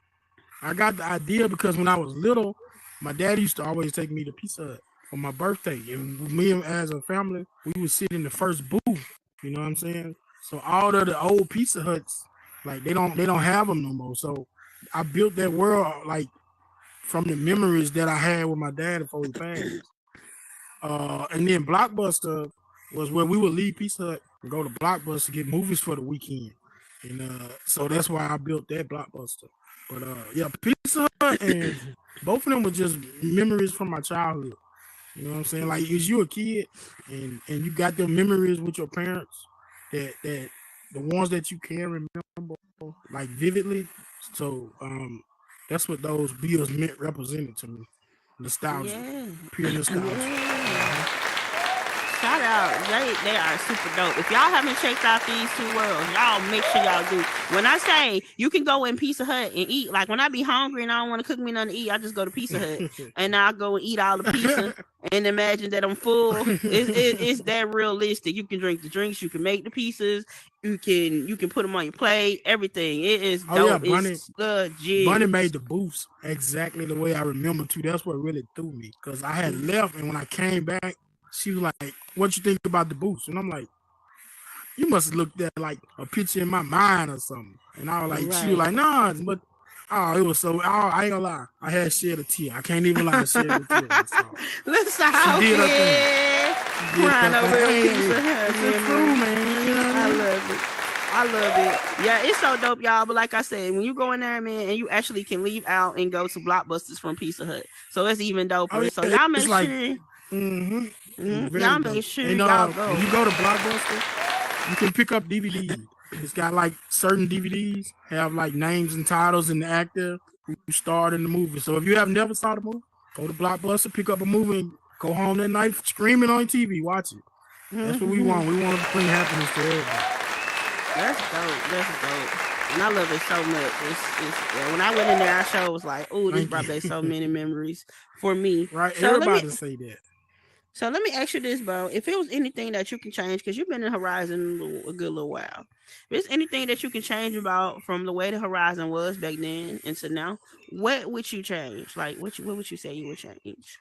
I got the idea because when I was little, my dad used to always take me to Pizza Hut for my birthday, and me as a family, we would sit in the first booth. You know what I'm saying? So all of the old Pizza Huts, like they don't have them no more. So I built that world like from the memories that I had with my dad before he passed. And then Blockbuster was where we would leave Pizza Hut and go to Blockbuster to get movies for the weekend. And so that's why I built that Blockbuster. But yeah, Pizza Hut and both of them were just memories from my childhood. You know what I'm saying? Like, as you a kid and you got them memories with your parents, that the ones that you can remember like vividly. So that's what those bills represented to me. Nostalgia. Pure nostalgia. Shout out. They are super dope. If y'all haven't checked out these two worlds, y'all make sure y'all do. When I say you can go in Pizza Hut and eat, like when I be hungry and I don't want to cook me nothing to eat, I just go to Pizza Hut and I'll go and eat all the pizza and imagine that I'm full. It's that realistic. You can drink the drinks, you can make the pizzas, you can put them on your plate, everything. It is dope. Yeah, it's legit. Bunny made the booths exactly the way I remember too. That's what really threw me, because I had left, and when I came back, she was like, "What you think about the booths?" And I'm like, "You must have looked at like a picture in my mind or something." And I was like, "She was like, nah, but it was so. I ain't gonna lie, I had shed a tear. I can't even lie, shed a tear. Let's out here crying over Pizza Hut. It's true, man. You know what I mean? I love it. Yeah, it's so dope, y'all. But like I said, when you go in there, man, and you actually can leave out and go to Blockbusters from Pizza Hut, so it's even doper. Oh, yeah, so y'all make like, sure. Very Y'all dope. make sure And, y'all go. When you go to Blockbuster, you can pick up DVDs. It's got like certain DVDs have like names and titles and the actor who starred in the movie. So if you have never saw the movie, go to Blockbuster, pick up a movie, and go home that night screaming on TV, watch it. That's what we want. We want to bring happiness to everybody. That's dope. That's dope. And I love it so much. It's when I went in there, I sure was like, "Oh, this brought back so many memories for me." Right? So Everybody say that. So let me ask you this, bro. If it was anything that you can change, because you've been in Horizon a good little while, if there's anything that you can change about from the way the Horizon was back then into now, what would you change? Like, what would you say you would change?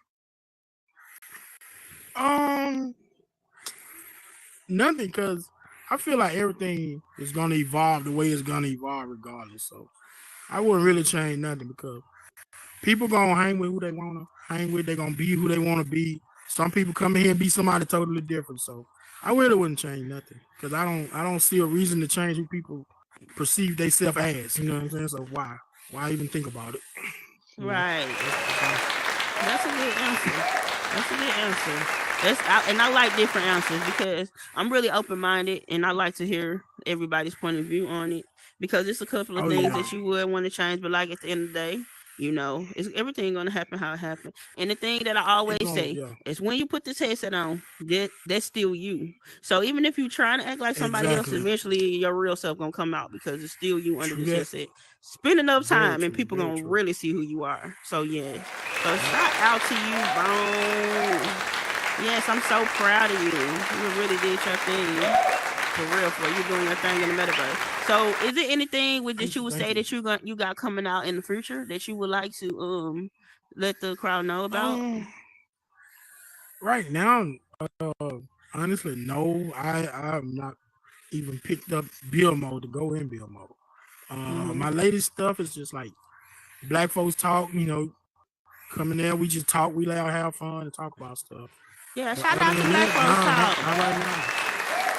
Nothing, because I feel like everything is gonna evolve the way it's gonna evolve regardless. So I wouldn't really change nothing, because people gonna hang with who they wanna hang with. They're gonna be who they wanna be. Some people come in here and be somebody totally different. So I really wouldn't change nothing, because I don't see a reason to change who people perceive themselves as. You know what I'm saying? So why even think about it? Right. That's a good answer. And I like different answers, because I'm really open-minded and I like to hear everybody's point of view on it, because it's a couple of things that you would want to change, but like at the end of the day, you know, it's everything gonna happen how it happened. And the thing that I always say is, when you put this headset on, that's still you. So even if you trying to act like somebody else, eventually your real self gonna come out, because it's still you under this headset. Spend enough time and people gonna really see who you are. So yeah. So shout out to you, bro. Yes, I'm so proud of you. You really did your thing. For real, you doing your thing in the metaverse. So, is there anything that you would say that you got coming out in the future that you would like to let the crowd know about? Right now, honestly, no. I've not even picked up build mode to go in build mode. My latest stuff is just like Black Folks Talk. You know, coming there, we just talk, we let have fun and talk about stuff. Yeah, shout out to Black Folks Talk. Not right now.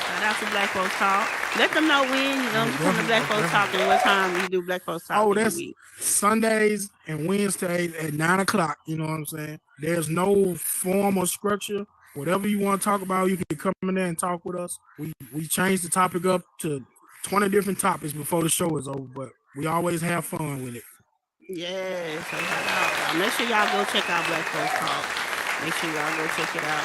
Shout out to Black Folks Talk. Let them know when you come to Black Folks Talk and what time you do Black Folks Talk. Oh, that's Sundays and Wednesdays at 9:00. You know what I'm saying? There's no form or structure. Whatever you want to talk about, you can come in there and talk with us. We changed the topic up to 20 different topics before the show is over, but we always have fun with it. Yeah, so shout out. Make sure y'all go check out Black Folks Talk. Make sure y'all go check it out.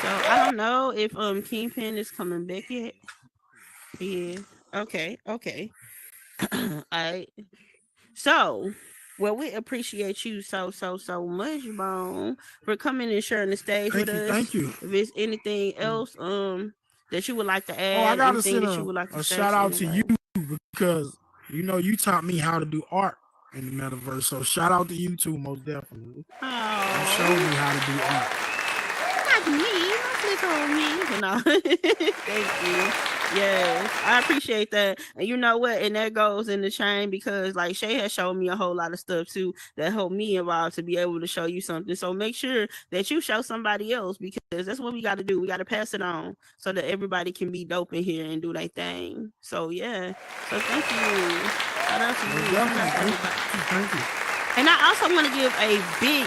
So I don't know if Kingpin is coming back yet. Yeah. Okay. All right. So, well, we appreciate you so much, Bone, for coming and sharing the stage with us. Thank you. If there's anything else that you would like to add, I gotta send a shout out to you, because you know you taught me how to do art in the metaverse. So shout out to you too, most definitely. You showed me how to do art. Not me. Don't click on me. No. Thank you. Yes, I appreciate that. And you know what? And that goes in the chain, because like Shay has shown me a whole lot of stuff too that helped me involved to be able to show you something. So make sure that you show somebody else, because that's what we got to do. We got to pass it on so that everybody can be dope in here and do their thing. So yeah. So thank you. Shout out to you. Thank you. And I also want to give a big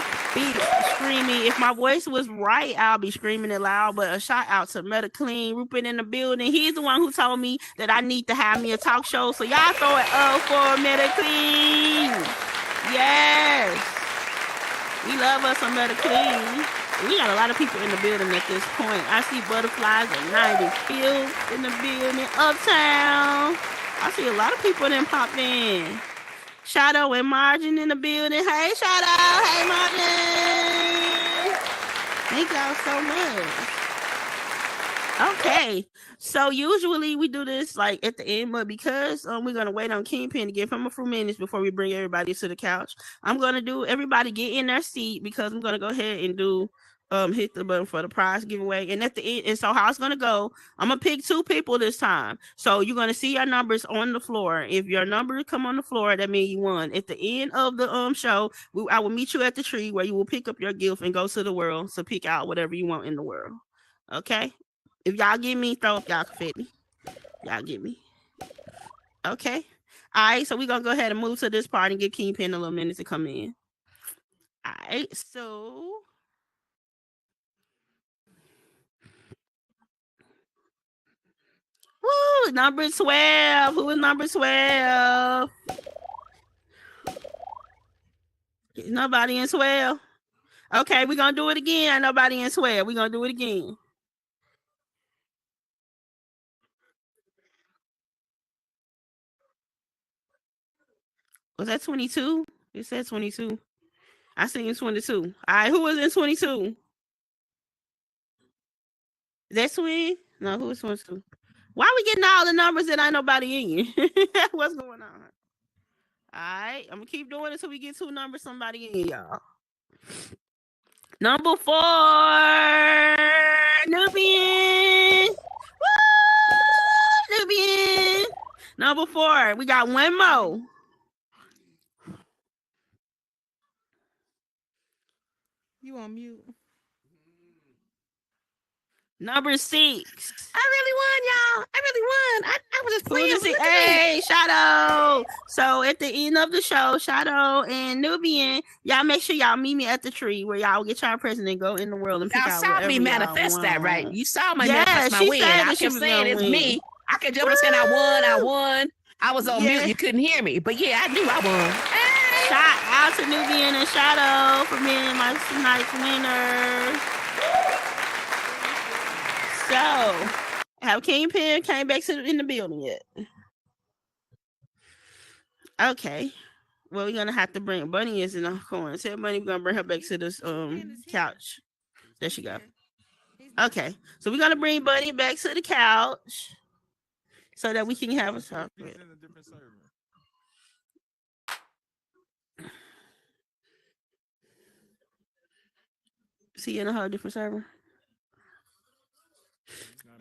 screaming. If my voice was right, I'll be screaming it loud. But a shout out to MetaClean, Rupert in the building. He's the one who told me that I need to have me a talk show. So y'all throw it up for MetaClean. Yes. We love us some MetaClean. We got a lot of people in the building at this point. I see Butterflies at 90 Fields in the building. Uptown. I see a lot of people that popped in. Shadow and Margin in the building. Hey, Shadow. Hey, Margin. Thank y'all so much. Okay. So usually we do this like at the end, but because we're going to wait on Kingpin to give him a few minutes before we bring everybody to the couch, I'm going to do everybody get in their seat because I'm going to go ahead and do hit the button for the prize giveaway. And at the end, and so how it's gonna go, I'm gonna pick 2 people this time. So you're gonna see your numbers on the floor. If your number come on the floor, that means you won. At the end of the show, I will meet you at the tree where you will pick up your gift and go to the world. So pick out whatever you want in the world. Okay. If y'all get me, throw up y'all confetti. Y'all get me. Okay. All right. So we're gonna go ahead and move to this part and give Kingpin a little minute to come in. All right. So. Woo, number 12. Who is number 12? Nobody in 12. Okay, we're gonna do it again. Nobody in 12. We're gonna do it again. Was that 22? It said 22. I seen 22. All right, who was in 22? That Swing? No, who was 22? Why are we getting all the numbers that ain't nobody in? What's going on? All right, I'm gonna keep doing it until we get 2 numbers somebody in, y'all. Number 4, Nubian. Woo, Nubian. Number 4, we got one more. You on mute. Number 6. I really won, y'all. I really won. I was just playing. Hey, Shadow. So at the end of the show, Shadow and Nubian, y'all make sure y'all meet me at the tree where y'all get your present and go in the world and pick y'all out saw me manifest want. that, right? You saw me manifest my she win. said I that she kept was saying gonna it's win. me. I kept jumping saying I won. I was on mute. You couldn't hear me. But yeah, I knew I won. Hey. Shout out to Nubian and Shadow for being my tonight's winners. So, have Kingpin came back in the building yet? Okay. Well, we're gonna have to bring Bunny is in the corner. Tell Bunny we're gonna bring her back to this couch. There she go. Okay, so we're gonna bring Bunny back to the couch so that we can have a talk. Is he in a whole different server?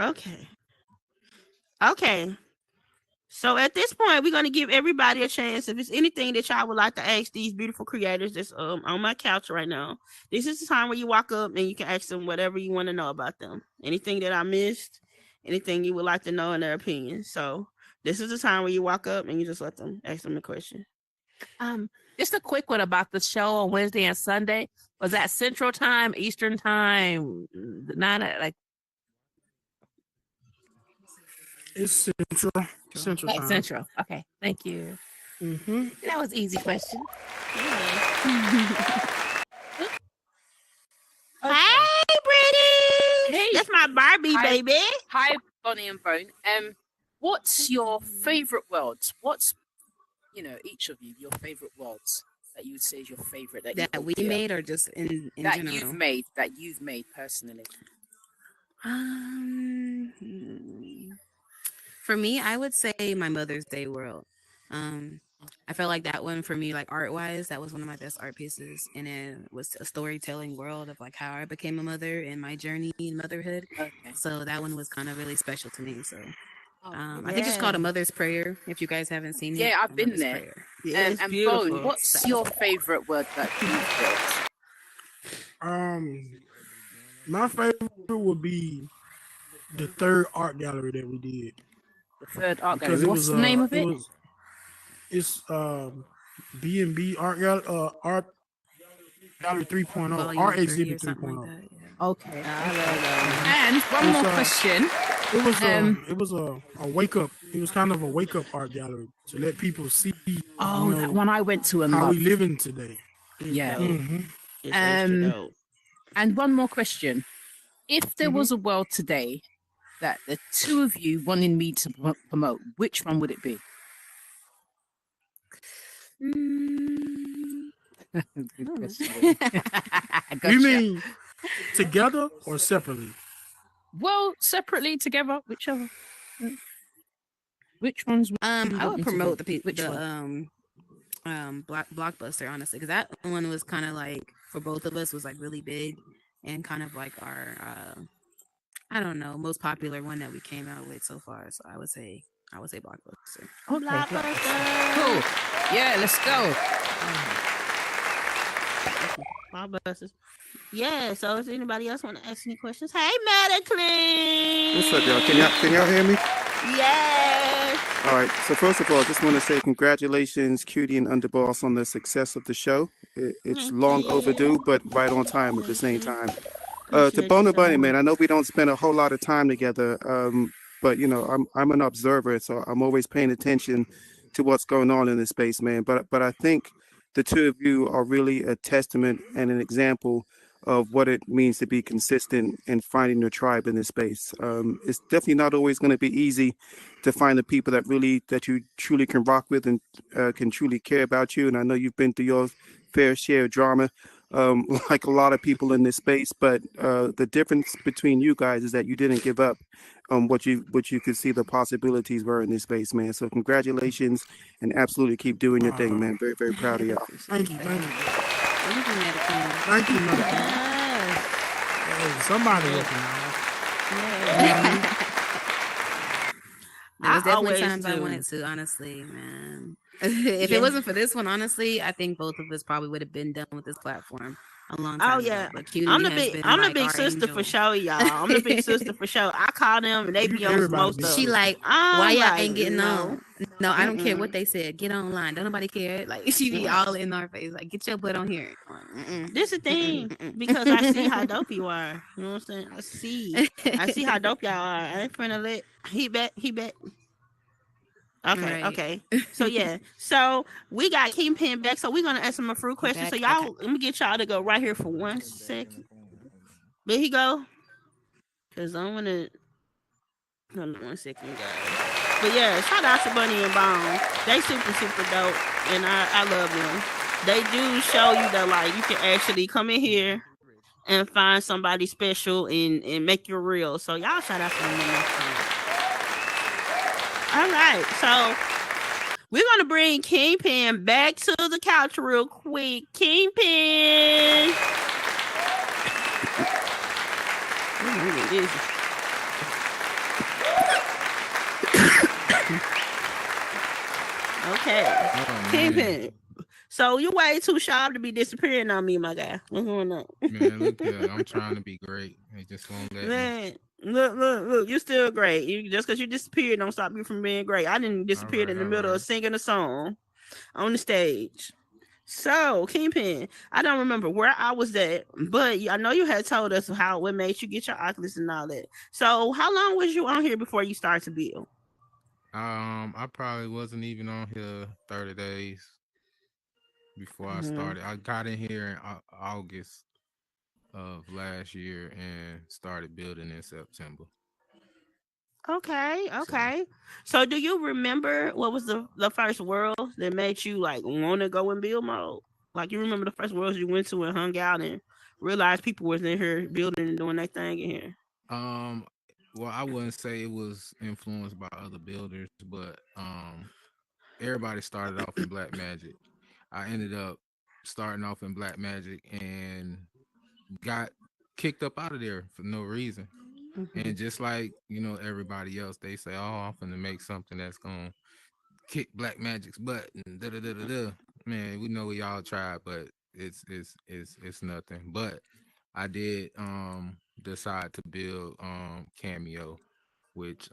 Okay. So at this point, we're gonna give everybody a chance. If it's anything that y'all would like to ask these beautiful creators that's on my couch right now, this is the time where you walk up and you can ask them whatever you want to know about them. Anything that I missed, anything you would like to know in their opinion. So this is the time where you walk up and you just ask them the question. Just a quick one about the show on Wednesday and Sunday. Was that Central Time, Eastern Time, 9 like? It's Central Time. Central. Okay, thank you. Mm-hmm. That was an easy question. Hey, Brittany. Hey. That's my Barbie, baby. Hi, Bonnie and Bone. What's your favorite worlds? What's, each of you, your favorite worlds that you would say is your favorite that we made, or just in that general? you've made personally. For me, I would say my Mother's Day world. I felt like that one for me, like art wise, that was one of my best art pieces, and it was a storytelling world of like how I became a mother and my journey in motherhood. Okay. So that one was kind of really special to me. So I think it's called A Mother's Prayer. If you guys haven't seen it, Yeah, I've been Mother's there. Prayer. Yeah, it's And beautiful. Bone, what's your favorite word that you've built? My favorite would be the third art gallery that we did. The third art Because gallery. What's the name of it? It's B&B Art Gallery 3.0, Volume Art 3 or Exhibit something 3.0. like that, yeah. Okay. I love that. And one more question. It was a wake up. It was kind of a wake up art gallery to let people see. That one I went to and how we loved. living today. Yeah. Mm-hmm. It's extra dope. And one more question: if there was a world today that the two of you wanted me to promote, which one would it be? Good question. You mean together or separately? Well, separately, together, whichever. Which ones? I would promote Which the one? Blockbuster, honestly, because that one was kind of like, for both of us, was like really big and kind of like our I don't know, most popular one that we came out with so far. So I would say Blockbuster. Blockbuster. Cool. Yeah, let's go. Blockbusters. Yeah. So, does anybody else want to ask any questions? Hey, Metaclean. What's up, y'all? Can y'all hear me? Yes. All right. So first of all, I just want to say congratulations, Cutie and Underboss, on the success of the show. It's Thank long you. overdue, but right on time at the same time. To Appreciate Bono you so Bunny, man, much. I know we don't spend a whole lot of time together, but you know, I'm an observer, so I'm always paying attention to what's going on in this space, man. But I think the two of you are really a testament and an example of what it means to be consistent and finding your tribe in this space. It's definitely not always going to be easy to find the people that you truly can rock with and can truly care about you. And I know you've been through your fair share of drama, like a lot of people in this space. But the difference between you guys is that you didn't give up on what you could see the possibilities were in this space, man. So congratulations, and absolutely keep doing your thing, man. Very, very proud of y'all. Thank you. Thank you. Thank you, Metaclean. Thank you, man. Yes. Hey, somebody looking out. Yeah. There was I definitely always times I do. wanted to, honestly, man. If Yeah. it wasn't for this one, honestly, I think both of us probably would have been done with this platform a long time Oh ago. yeah, But Cutie I'm the has big been I'm the like big our sister for angel. sure, y'all. I'm the big sister for sure. I call them and they be on some Everybody more be stuff. She like, I'm why y'all like, ain't getting no. on? No, I don't care what Mm-mm. they said. Get online. Don't nobody care. Like, she be all in our face. Like, get your butt on here. I'm like, mm-mm, This the thing mm-mm, because I see how mm-mm. dope you are. You know what I'm saying? I see how dope y'all are. I ain't finna let he bet. Okay, Right. okay. So yeah, so we got Kingpin back. So we're gonna ask him a fruit question. Back, So okay. y'all, let me get y'all to go right here for 1 second. There he go. Cause I'm gonna hold on 1 second, guys. But yeah, shout out to Bunny and Bone. They super dope, and I love them. They do show you that like you can actually come in here and find somebody special and make you real. So y'all shout out to them. All right, so we're gonna bring Kingpin back to the couch real quick. Kingpin. Okay, Oh, man. Kingpin. So you way too sharp to be disappearing on me, my guy. What's going on? Man, look here. I'm trying to be great. They just won't let me. Man, look, you're still great. You just because you disappeared don't stop you from being great. I didn't disappear in the middle of singing a song on the stage. So, Kingpin, I don't remember where I was at, but I know you had told us what made you get your Oculus and all that. So, how long was you on here before you started to build? I probably wasn't even on here 30 days before I started. I got in here in August of last year and started building in September. Okay. So, do you remember what was the first world that made you like want to go in build mode? Like, you remember the first worlds you went to and hung out and realized people was in here building and doing their thing in here? Well, I wouldn't say it was influenced by other builders, but everybody started off in Black Magic. I ended up starting off in Black Magic and got kicked up out of there for no reason. And just like, everybody else, they say, oh, I'm finna make something that's gonna kick Black Magic's butt and da-da-da-da-da. Man, we know we all tried, but it's nothing. But I did decide to build Cameo, which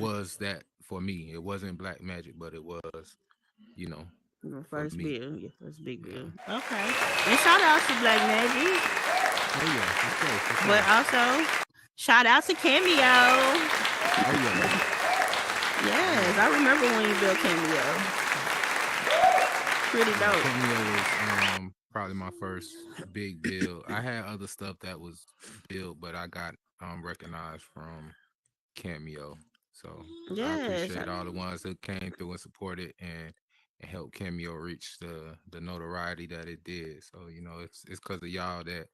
was that for me. It wasn't Black Magic, but it was, The first me. build. Yeah, first big build. Okay. And shout out to Black Magic. Oh yeah, for sure. But also, shout out to Cameo. Oh yeah. Yes, I remember when you built Cameo. Pretty dope. Cameo was probably my first big build. I had other stuff that was built, but I got recognized from Cameo. So I Yes. appreciate all the ones that came through and supported and helped Cameo reach the notoriety that it did. So it's because of y'all that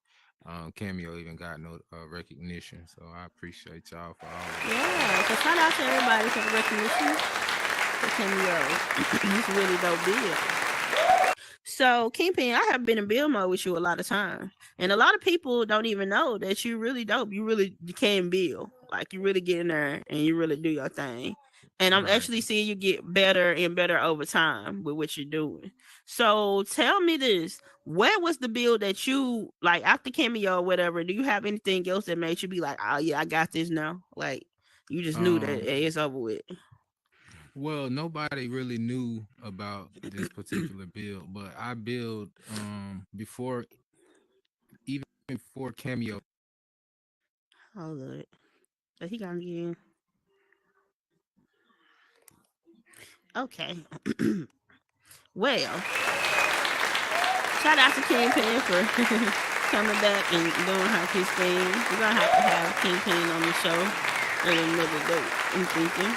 Cameo even got no recognition. So I appreciate y'all for all of that. Yeah. So shout out to everybody for the recognition for Cameo. It's really dope deal. So, Kingpin, I have been in build mode with you a lot of times. And a lot of people don't even know that you really dope. You can build. Like, you really get in there and you really do your thing. And I'm Right. actually seeing you get better and better over time with what you're doing. So, tell me this. Where was the build that you, like, after Cameo or whatever, do you have anything else that made you be like, oh, yeah, I got this now? Like, you just knew that hey, it's over with. Well, nobody really knew about this particular build, but I build before even before Cameo. Hold it. But he gonna get in. Okay. Well, shout out to Kingpin for coming back and doing his thing. We're gonna have Kingpin on the show in another day, I'm thinking.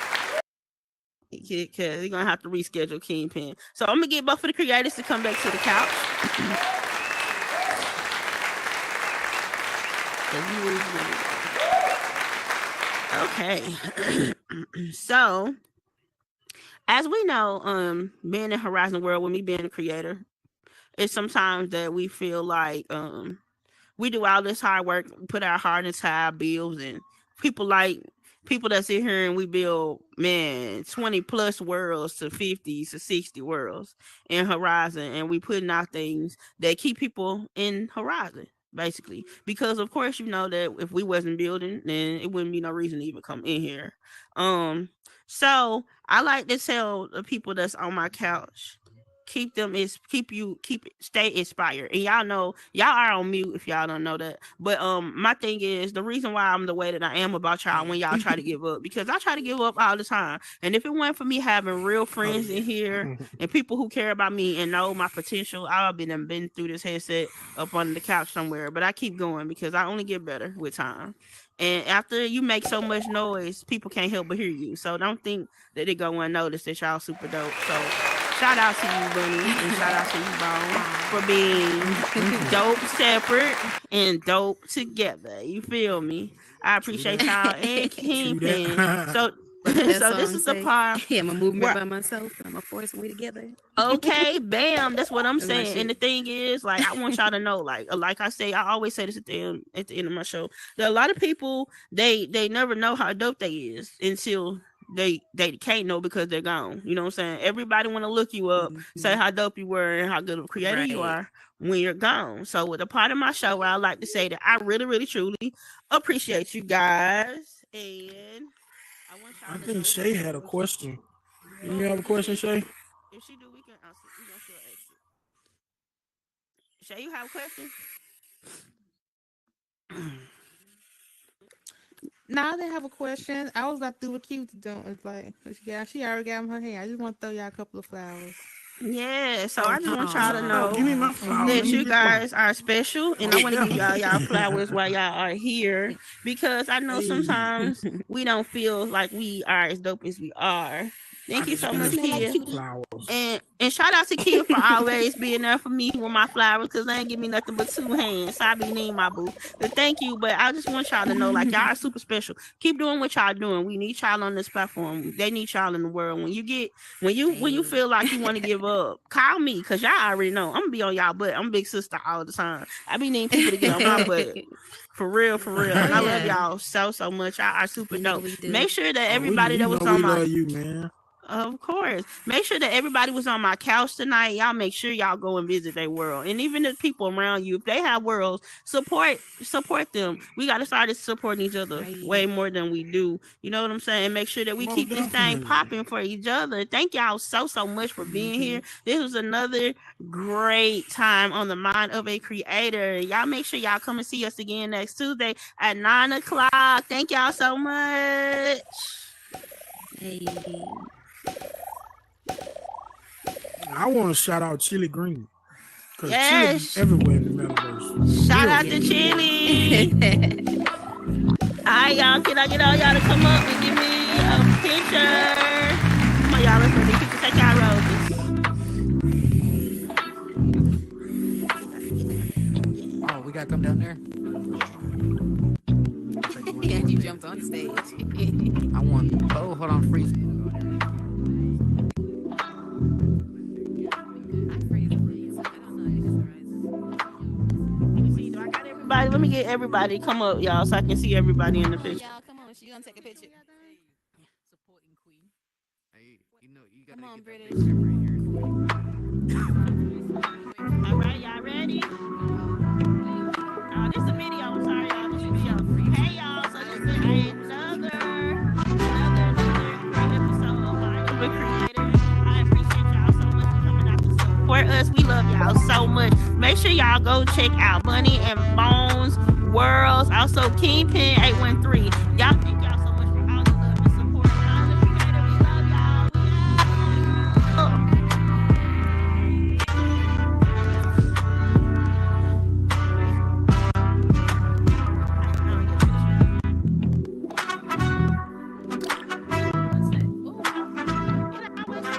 Because we're gonna have to reschedule Kingpin. So I'm gonna get both of the creators to come back to the couch. Okay. So as we know, being in Horizon World, with me being a creator, it's sometimes that we feel like we do all this hard work, put our heart into our builds, and people that sit here and we build 20 plus worlds to 50 to 60 worlds in Horizon, and we putting out things that keep people in Horizon, basically, because of course that if we wasn't building, then it wouldn't be no reason to even come in here. So I like to tell the people that's on my couch, stay inspired. And y'all are on mute if y'all don't know that. But my thing is, the reason why I'm the way that I am about y'all when y'all try to give up, because I try to give up all the time. And if it weren't for me having real friends in here and people who care about me and know my potential, I would have been through this headset up under the couch somewhere. But I keep going because I only get better with time. And after you make so much noise, people can't help but hear you. So don't think that they go unnoticed that y'all super dope. So shout out to you, Bunny, and shout out to you, Bone, for being dope separate and dope together. You feel me? I appreciate y'all and Kingpin. So this is the part. Yeah, I'm a movement by myself. I'm a force we together. Okay, bam. That's what I'm That's my saying. shit. And the thing is, like, I want y'all to know, like I say, I always say this at the end of my show, that a lot of people they never know how dope they is until they can't know because they're gone. You know what I'm saying? Everybody want to look you up, say how dope you were and how good of a creator you Right. are when you're gone. So with a part of my show where I like to say that I really, really, truly appreciate you guys. And I want y'all I to think know Shay had a question. You have a question, Shay? if she do, we can answer. We gonna still ask it. Shay, you have a question? Now I didn't have a question. I was about to do what cute doing. It's like she already got in her hand. I just want to throw y'all a couple of flowers. Yeah, so I just want y'all to Oh, know give me my flower. that Let me you get mine. guys are special, and I want to give y'all flowers while y'all are here, because I know Hey. sometimes we don't feel like we are as dope as we are. Thank you so much, Kia. Flowers. And shout out to Kia for always being there for me with my flowers, because they ain't give me nothing but 2 hands. So I be needing my boo. But thank you. But I just want y'all to know, like, y'all are super special. Keep doing what y'all doing. We need y'all on this platform. They need y'all in the world. When you feel like you want to give up, call me, because y'all already know I'm gonna be on y'all butt. I'm big sister all the time. I be needing people to get on my butt. For real. And I love y'all so much. Y'all are super dope. Make sure that everybody that was on my love you, man. Of course. Make sure that everybody was on my couch tonight. Y'all make sure y'all go and visit their world. And even the people around you, if they have worlds, support them. We got to start supporting each other way more than we do. You know what I'm saying? Make sure that we keep this thing popping for each other. Thank y'all so much for being here. This was another great time on the Mind of a Creator. Y'all make sure y'all come and see us again next Tuesday at 9 o'clock. Thank y'all so much. Hey. I want to shout out Chili Green. Because Yes. Chili everywhere in the metaverse. Shout Real out to Chili. Chili. All right, y'all. Can I get all y'all to come up and give me a picture? Come on, y'all. Let's let these people take y'all roses. Oh, we gotta come down there. Yeah, you jumped on stage. I want. Oh, hold on, freeze. Everybody, let me get everybody to come up, y'all, so I can see everybody in the picture. Y'all, come on. She gonna take a picture. Supporting Queen. Hey, you Come on, British. All right, y'all ready? This is a video. I'm sorry, y'all. This is a video. Hey, y'all. So this is another great episode of Mind of a Creator. I appreciate y'all so much for coming out to support us. We love y'all so much. Make sure y'all go check out Bunny and Bones Worlds. Also, Kingpin 813. Y'all